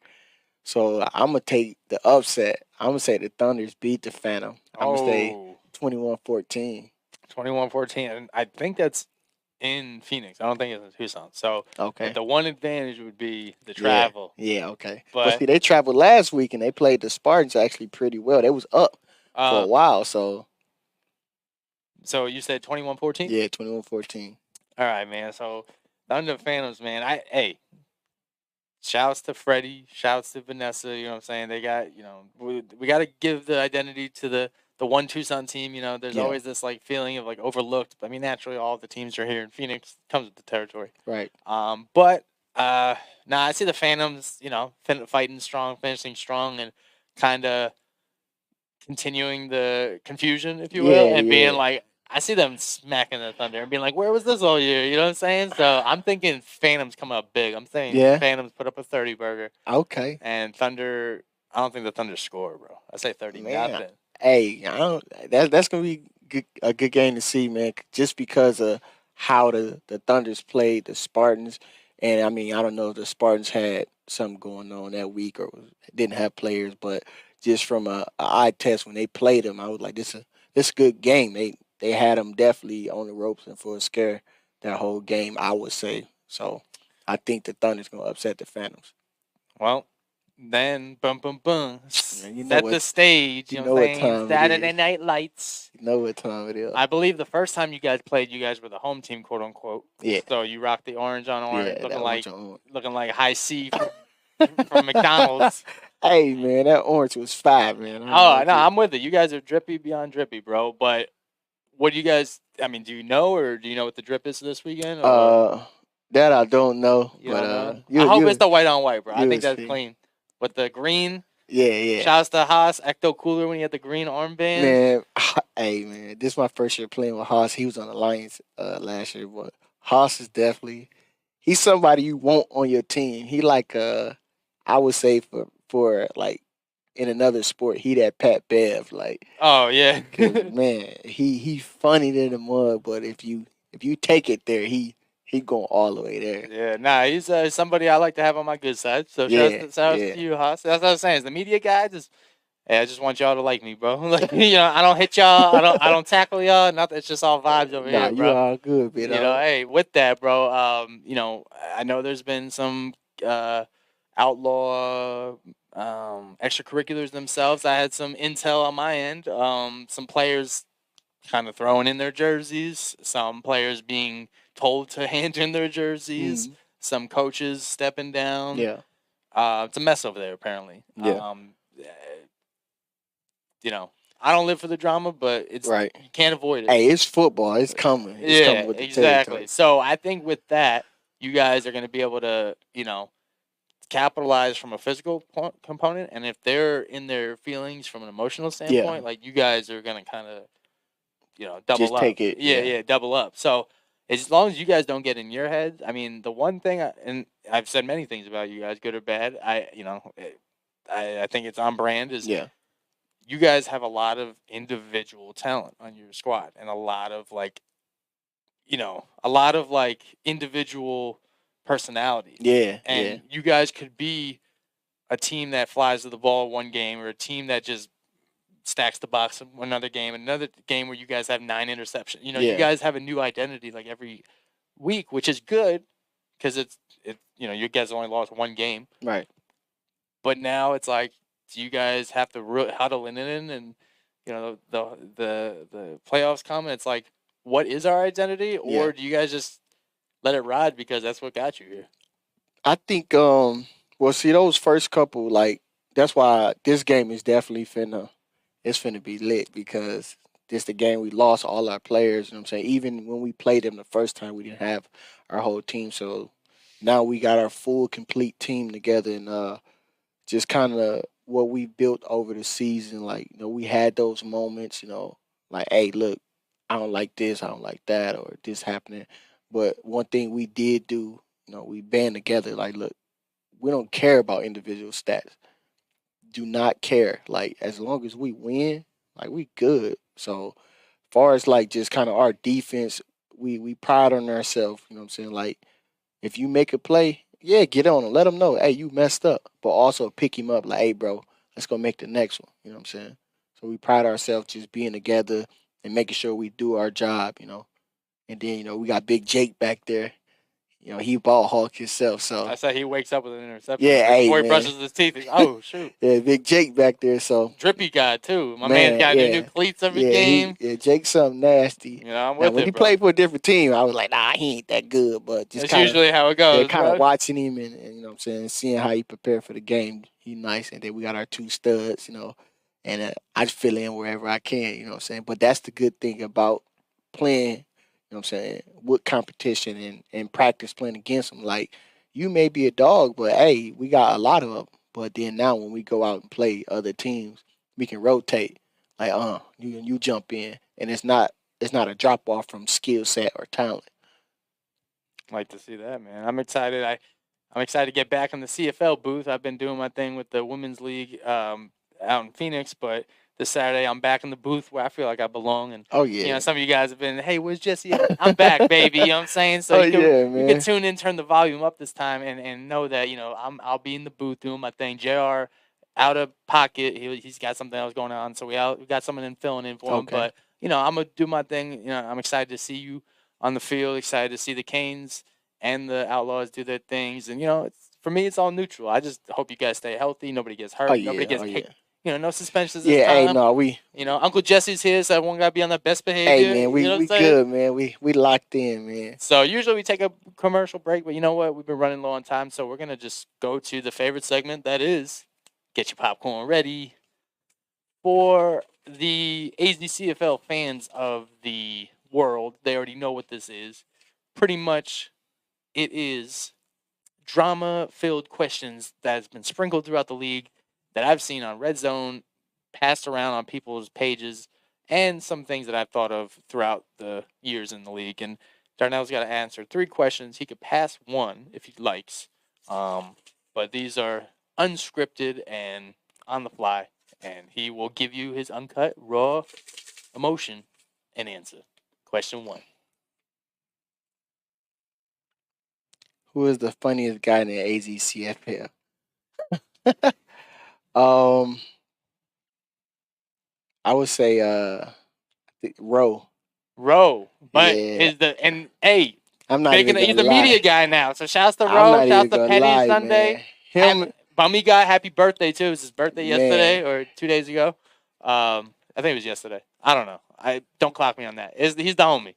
So I'm gonna take the upset. I'm gonna say the Thunders beat the Phantom. I'm gonna say 21-14. 21-14, and I think that's in Phoenix. I don't think it's in Tucson. So okay, the one advantage would be the travel. Yeah, okay. But see, they traveled last week and they played the Spartans actually pretty well. They was up for a while. So you said 21-14? Yeah, 21-14. All right, man. So Thunder Phantoms, man. Shouts to Freddie. Shouts to Vanessa. You know what I'm saying? They got, we got to give the identity to the one Tucson team. There's always this like feeling of like overlooked. I mean, naturally, all the teams are here in Phoenix. Comes with the territory, right? I see the Phantoms. Fighting strong, finishing strong, and kind of continuing the confusion, if you will, and being like, I see them smacking the Thunder and being like, where was this all year? You know what I'm saying? So I'm thinking Phantoms come up big. I'm saying Phantoms put up a 30 burger. Okay. And Thunder, I don't think the Thunder score, bro. I say 30-0. Hey, that's gonna be a good game to see, man. Just because of how the Thunders played the Spartans, and I mean, I don't know if the Spartans had something going on that week or didn't have players, but just from a eye test when they played them, I was like, this a good game. They had them definitely on the ropes and for a scare that whole game, I would say. So I think the Thunder's gonna upset the Phantoms. Well, Then boom, boom, boom. Man, you know Set what- the stage. you You know know what what I'm saying? time it Saturday is. Night Lights. You know what time it is. I believe the first time you guys played, you guys were the home team, quote unquote. Yeah. So you rocked the orange on orange, Yeah, that orange on orange. looking like high C from McDonald's. Hey, man, that orange was fire, man. Oh no, I'm with it. You guys are drippy beyond drippy, bro. But what do you guys? I mean, do you know what the drip is this weekend? Or That I don't know, you but don't know? I hope it's the white on white, bro. I you think that's see. clean. With the green, yeah. shouts to Haas, Ecto Cooler when he had the green armband. Man, hey, man, this is my first year playing with Haas. He was on the Lions last year, but Haas is definitely he's somebody you want on your team. He like I would say for like in another sport, he that Pat Bev like. Oh yeah, 'Cause, man, he funny than the mud, but if you take it there, he going all the way there. yeah. Nah, he's somebody I like to have on my good side. So Yeah, shouts yeah. to you, Haas. That's what I was saying. Is the media guy just? Hey, I just want y'all to like me, bro. Like I don't hit y'all. I don't tackle y'all. Nothing. It's just all vibes over Nah, here, you bro. all good, You man. know, hey, with that, bro. I know there's been some outlaw extracurriculars themselves. I had some intel on my end. Some players kind of throwing in their jerseys. Some players being told to hand in their jerseys. Some coaches stepping down. Yeah. It's a mess over there, apparently. Yeah. I don't live for the drama, but it's Right. you can't avoid it. Hey, it's football. It's coming. It's coming with the exactly. territory. So I think with that, you guys are going to be able to, capitalize from a physical component, and if they're in their feelings from an emotional standpoint, like you guys are going to kind of, double Just up. take it, yeah. Double up. So as long as you guys don't get in your heads, I mean, the one thing, and I've said many things about you guys, good or bad. I think it's on brand. Is you guys have a lot of individual talent on your squad, and a lot of individual personality. Yeah. And you guys could be a team that flies to the ball one game, or a team that just stacks the box in another game where you guys have 9 interceptions. You guys have a new identity like every week, which is good because it's you guys only lost one game. Right. But now it's like, do you guys have to huddle in and the playoffs come, and it's like, what is our identity, or do you guys just let it ride because that's what got you here? I think see those first couple, like that's why this game is definitely finna be lit, because this the game we lost all our players, you know what I'm saying? Even when we played them the first time, we didn't have our whole team. So now we got our full complete team together, and just kind of what we built over the season. Like, we had those moments, like, hey, look, I don't like this, I don't like that, or this happening. But one thing we did do, we band together. Like, look, we don't care about individual stats. Do not care. Like, as long as we win, like, we good. So, far as like just kind of our defense, we pride on ourselves. You know what I'm saying? Like, if you make a play, get on him. Let him know, hey, you messed up. But also pick him up, like, hey, bro, let's go make the next one. You know what I'm saying? So we pride ourselves just being together and making sure we do our job. And then we got Big Jake back there. He ball hawk himself. So I said he wakes up with an interception. Yeah, hey, before he man. brushes his teeth. Oh shoot! yeah, Big Jake back there. So Drippy guy too. My Man, man got yeah. new cleats every yeah, game. Jake's something nasty. I'm Now, with when it, he bro. played for a different team, I was like, nah, he ain't that good. But just That's kind of usually how it goes. kind of bro. watching him and you know what I'm saying, seeing how he prepared for the game. He nice. And then we got our 2 studs, and I just fill in wherever I can, you know what I'm saying. But that's the good thing about playing, you know what I'm saying, with competition and practice playing against them. Like, you may be a dog, but hey, we got a lot of them. But then now when we go out and play other teams, we can rotate. Like, you jump in, and it's not a drop off from skill set or talent. Like to see that, man. I'm excited. I'm excited to get back in the CFL booth. I've been doing my thing with the women's league out in Phoenix, but this Saturday I'm back in the booth where I feel like I belong. And Oh yeah, some of you guys have been, hey, where's Jesse? I'm back, baby. You know what I'm saying? So you can tune in, turn the volume up this time, and know that I'll be in the booth doing my thing. JR out of pocket. He's got something else going on, so we got someone filling in for him. But I'm gonna do my thing. I'm excited to see you on the field. Excited to see the Canes and the Outlaws do their things, and for me, it's all neutral. I just hope you guys stay healthy. Nobody gets hurt. Oh, yeah. Nobody gets Oh, kicked. yeah. You know, no suspensions this Yeah, hey, time. no, we. You know, Uncle Jesse's here, so everyone got to be on their best behavior. Hey, man, you know what we I'm saying? good, man. We locked in, man. So usually we take a commercial break, but you know what? We've been running low on time, so we're gonna just go to the favorite segment. That is, get your popcorn ready. For the AZCFL fans of the world, they already know what this is. Pretty much, it is drama-filled questions that has been sprinkled throughout the league that I've seen on Red Zone, passed around on people's pages, and some things that I've thought of throughout the years in the league. And Darnell's got to answer 3 questions. He could pass 1 if he likes, but these are unscripted and on the fly, and he will give you his uncut, raw emotion and answer. Question 1. Who is the funniest guy in the AZCFL? I would say Roe. Rowe, but Yeah. hey, I'm not big even he's gonna a lie. media guy now. So shouts to I'm Rowe, not shouts even to gonna Penny lie, Sunday. man. Bummy guy, happy birthday too. It was his birthday Man. yesterday or 2 days ago. I think it was yesterday. I don't know. I don't clock me on that. He's the homie.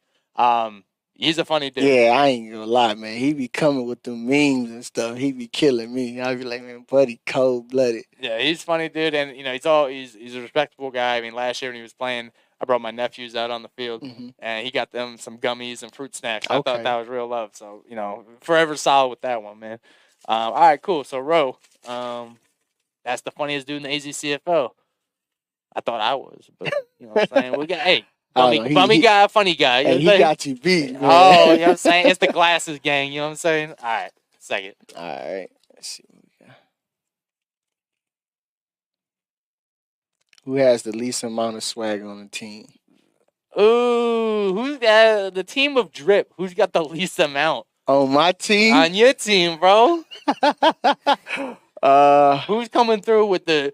He's a funny dude. Yeah, I ain't gonna lie, man. He be coming with the memes and stuff. He be killing me. I be like, man, buddy, cold blooded. Yeah, he's a funny dude, and you know he's a respectable guy. I mean, last year when he was playing, I brought my nephews out on the field, and he got them some gummies and fruit snacks. I thought that was real love. So you know, forever solid with that one, man. All right, cool. So Roe, that's the funniest dude in the AZCFL. I thought I was, but you know what I'm saying? We got bummy guy, funny guy. Hey, he got you beat, man. Oh, you know what I'm saying? It's the glasses gang, you know what I'm saying? All right, second. All right. Let's see what we got. Who has the least amount of swag on the team? Ooh, who's got the team of drip? Who's got the least amount? On my team? On your team, bro. Who's coming through with the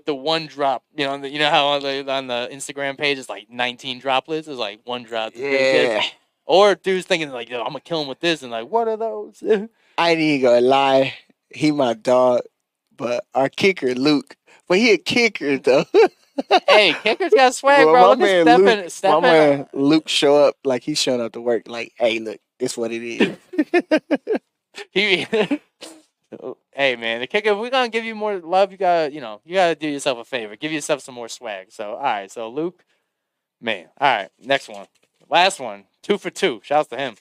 one drop? You know how on the Instagram page it's like 19 droplets. It's like one drop. Yeah. Or dude's thinking like, yo, I'm gonna kill him with this, and like, what are those? I ain't even gonna lie. He my dog, but our kicker Luke. But he a kicker though. Hey, kickers got swag, bro. Look at Stephen. My man Luke show up like he's showing up to work. Like, hey, look, this what it is. Hey man, the kicker. If we're gonna give you more love, you gotta do yourself a favor. Give yourself some more swag. So all right, so Luke, man. All right, next one, last one, 2 for 2. Shouts to him.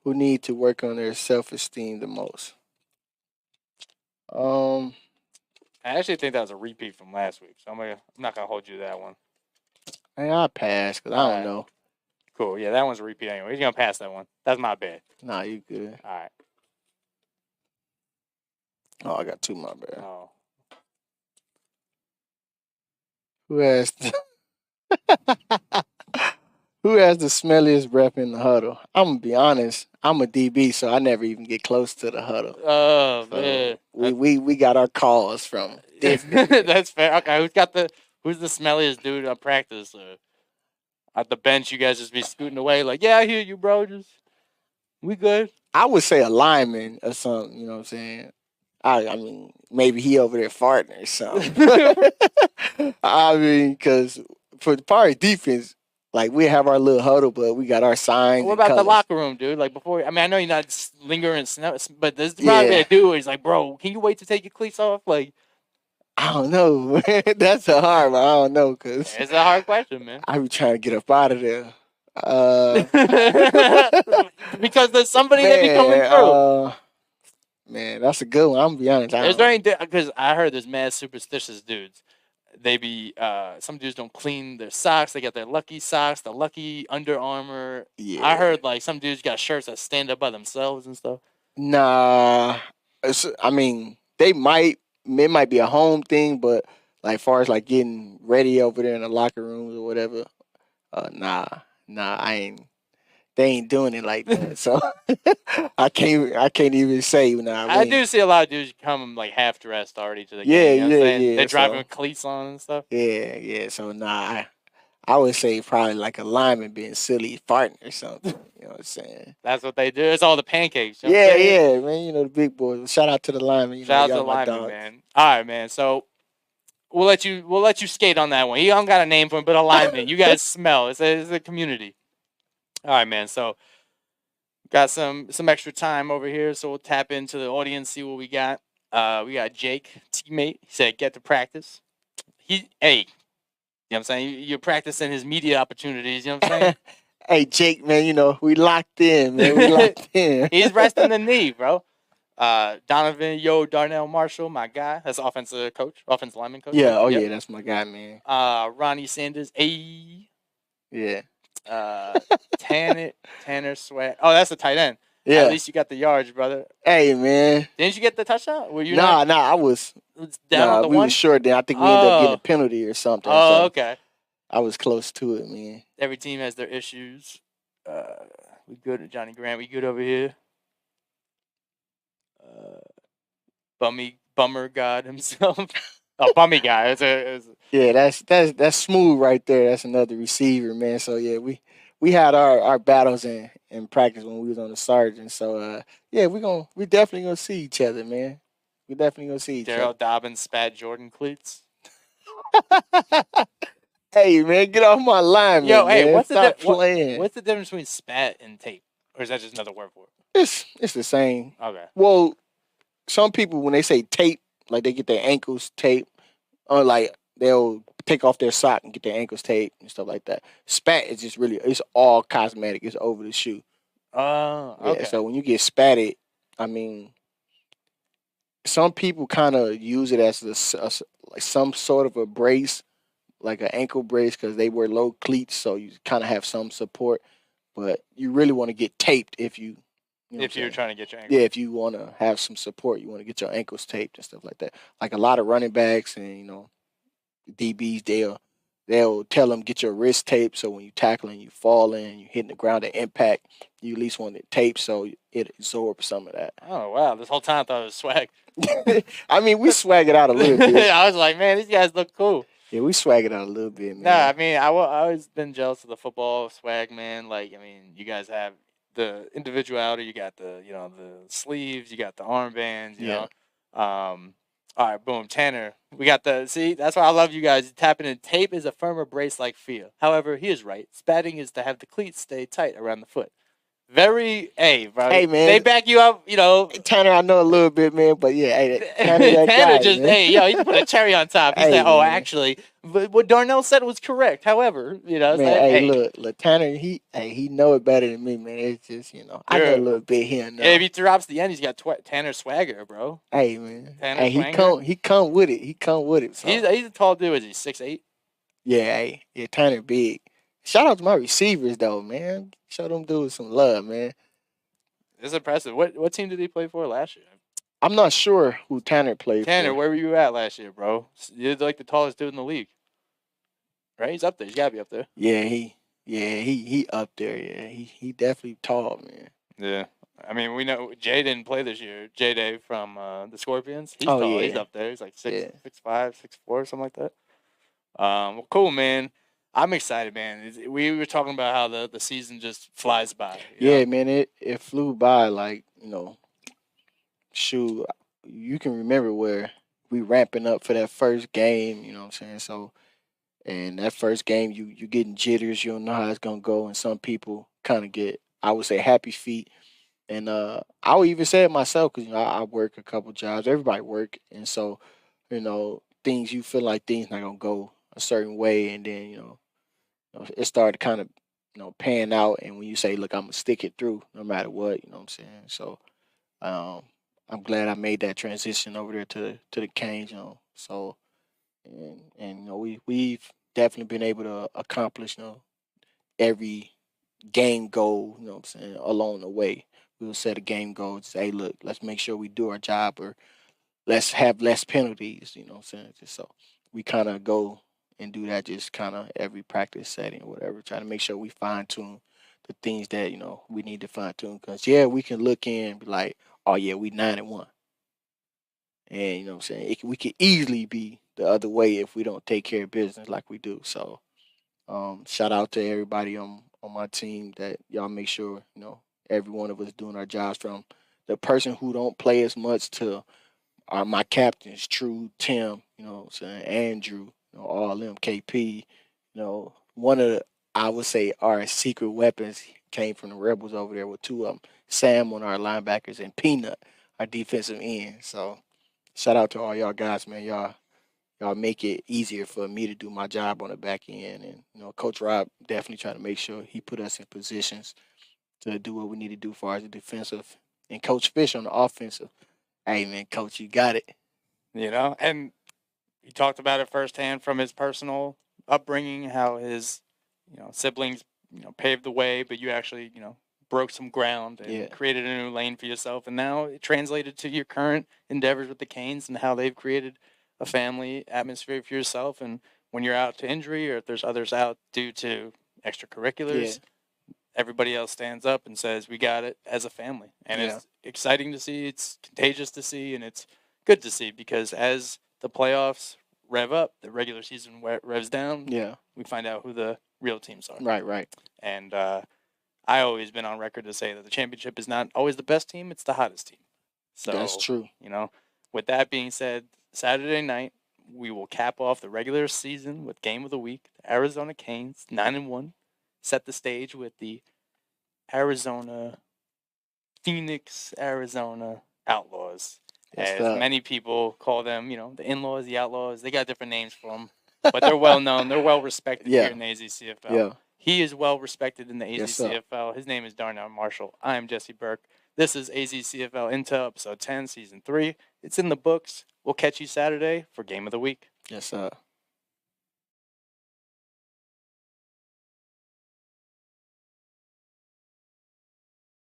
Who need to work on their self-esteem the most? I actually think that was a repeat from last week, so I'm not gonna hold you to that one. I'll pass because I don't know. Cool. Yeah, that one's a repeat anyway. He's gonna pass that one. That's my bad. Nah, you good. All right. Oh, I got 2 my bad. Oh. Who has Who has the smelliest breath in the huddle? I'm gonna be honest. I'm a DB, so I never even get close to the huddle. Oh so man, we got our calls from. That's fair. Okay, who's the smelliest dude on practice? At the bench, you guys just be scooting away like, yeah, I hear you, bro. We good. I would say a lineman or something. You know what I'm saying? I mean, maybe he over there farting or something. I mean, because for the part of defense. Like, we have our little huddle, but we got our signs. What about the locker room, dude? Like, before, I mean, I know you're not lingering, but there's probably a dude where he's like, bro, can you wait to take your cleats off? Like, I don't know. That's a hard one. I don't know, because it's a hard question, man. I be trying to get up out of there. Because there's somebody that be coming through. Man, that's a good one. I'm gonna be honest. Is there any, because I heard there's mad superstitious dudes. They be some dudes don't clean their socks. They got their lucky socks, the lucky Under Armour. Yeah. I heard like some dudes got shirts that stand up by themselves and stuff. Nah, I mean it might be a home thing, but like far as like getting ready over there in the locker rooms or whatever, nah, I ain't. They ain't doing it like that, so I can't even say. Nah, I do see a lot of dudes come like half dressed already to the game. Yeah, you know yeah. They're driving with cleats on and stuff. Yeah. So nah, I would say probably like a lineman being silly, farting or something. You know what I'm saying? That's what they do. It's all the pancakes. You know what Yeah, I'm saying? yeah, man. You know the big boys. Shout out to the linemen. You know, Shout out to y'all the my lineman, dogs. man. All right, man. So we'll let you skate on that one. You don't got a name for him, but a lineman. You guys smell. It's a community. All right, man. So got some extra time over here, so we'll tap into the audience, see what we got. We got Jake, teammate. He said, "Get to practice." You know what I'm saying? You're practicing his media opportunities. You know what I'm saying? Hey, Jake, man. You know we locked in, man. We locked in. He's resting the knee, bro. Darnell Marshall, my guy. That's offensive lineman coach. Yeah. Oh Yep. yeah, that's my guy, man. Ronnie Sanders, Yeah. Tanner Sweat. Oh, that's the tight end. Yeah. At least you got the yards, brother. Hey, man. Didn't you get the touchdown? Were you Nah. I was. down on the we one? was short. Then I think we ended up getting a penalty or something. So Okay. I was close to it, man. Every team has their issues. We good at Johnny Grant. We good over here. Bummer God himself. Bummy guy. Yeah, that's smooth right there. That's another receiver, man. So yeah, we had our battles in practice when we was on the sergeant. So yeah, we definitely gonna see each other, man. We definitely gonna see each Daryl other. Dobbins spat Jordan cleats. Hey man, get off my line, Yo, man. hey, Stop playing. What's the difference between spat and tape? Or is that just another word for it? It's the same. Okay. Well, some people when they say tape, like they get their ankles taped, or like they'll take off their sock and get their ankles taped and stuff like that. Spat is just really it's all cosmetic. It's over the shoe. Okay. Yeah, so when you get spatted, I mean, some people kind of use it as like some sort of a brace, like an ankle brace, because they wear low cleats, so you kind of have some support. But you really want to get taped if if you're trying to get your ankle. yeah, if you want to have some support, you want to get your ankles taped and stuff like that. Like a lot of running backs and DBs, they'll tell them get your wrist taped so when you tackling, you falling, you hitting the ground at impact, you at least want it taped so it absorbs some of that. Oh wow! This whole time I thought it was swag. I mean, we swag it out a little bit. I was like, man, these guys look cool. Yeah, we swag it out a little bit, man. Nah, I mean, I always been jealous of the football swag, man. Like, I mean, you guys have the individuality. You got the sleeves. You got the armbands. You know. All right, boom, Tanner. We got see. That's why I love you guys. Tapping in tape is a firmer brace-like feel. However, he is right. Spatting is to have the cleats stay tight around the foot. Very, bro. Hey, man. They back you up, Tanner, I know a little bit, man, but yeah, hey, Tanner that guy, just, man. he just put a cherry on top. He said, man. actually, what Darnell said was correct. However, man, like, look, Tanner, he know it better than me, man. It's just, I know a little bit here and there. If he drops the end, he's got Tanner swagger, bro. Hey, man. Tanner he come with it. He come with it. So. He's a tall dude. Is he 6'8"? Yeah, Tanner big. Shout out to my receivers though, man. Show them dudes some love, man. It's impressive. What team did he play for last year? I'm not sure who Tanner played for. Tanner, where were you at last year, bro? You're like the tallest dude in the league. Right? He's up there. He's gotta be up there. Yeah, he up there. Yeah, he definitely tall, man. Yeah. I mean, we know Jay didn't play this year. J-Day from the Scorpions. He's tall. Yeah. He's up there. He's like 6'5", 6'4", something like that. Well, cool, man. I'm excited, man. We were talking about how the season just flies by. Yeah, man, it flew by like, shoot, you can remember where we ramping up for that first game, you know what I'm saying? So, and that first game, you getting jitters, you don't know how it's going to go, and some people kind of get, I would say, happy feet. And I would even say it myself because, I work a couple jobs. Everybody work, and so, things, you feel like things not going to go a certain way, and then, it started kind of, pan out. And when you say, look, I'm going to stick it through no matter what, you know what I'm saying? So I'm glad I made that transition over there to the Canes, So, and we've definitely been able to accomplish, every game goal, you know what I'm saying, along the way. We'll set a game goal and say, hey, look, let's make sure we do our job, or let's have less penalties, you know what I'm saying? Just so we kind of go and do that just kind of every practice setting or whatever, try to make sure we fine tune the things that, we need to fine tune. Because, we can look in and be like, oh, yeah, we 9-1. And, you know what I'm saying, we could easily be the other way if we don't take care of business like we do. So, Shout out to everybody on my team that y'all make sure, every one of us doing our jobs, from the person who don't play as much to my captains, True, Tim, what I'm saying, Andrew, all them, KP, one of the, I would say, our secret weapons came from the Rebels over there with two of them, Sam, one of our linebackers, and Peanut, our defensive end. So shout out to all y'all guys, man. Y'all make it easier for me to do my job on the back end. And, Coach Rob definitely trying to make sure he put us in positions to do what we need to do for as a defensive. And Coach Fish on the offensive. Hey, man, Coach, you got it. And he talked about it firsthand from his personal upbringing, how his, siblings, paved the way, but you actually, broke some ground and created a new lane for yourself. And now it translated to your current endeavors with the Canes and how they've created a family atmosphere for yourself. And when you're out to injury, or if there's others out due to extracurriculars, everybody else stands up and says, we got it as a family. And it's exciting to see. It's contagious to see. And it's good to see, because as the playoffs rev up, the regular season revs down, we find out who the real teams are. Right. And I always been on record to say that the championship is not always the best team, it's the hottest team. So that's true. With that being said, Saturday night, we will cap off the regular season with game of the week. The Arizona Canes, 9-1, set the stage with the Phoenix, Arizona Outlaws. As many people call them, the in-laws, the outlaws. They got different names for them, but they're well known. They're well respected here in the AZCFL. Yeah. He is well respected in the AZCFL. His name is Darnell Marshall. I am Jesse Burke. This is AZCFL Intel, episode 10, season 3. It's in the books. We'll catch you Saturday for Game of the Week. Yes, sir.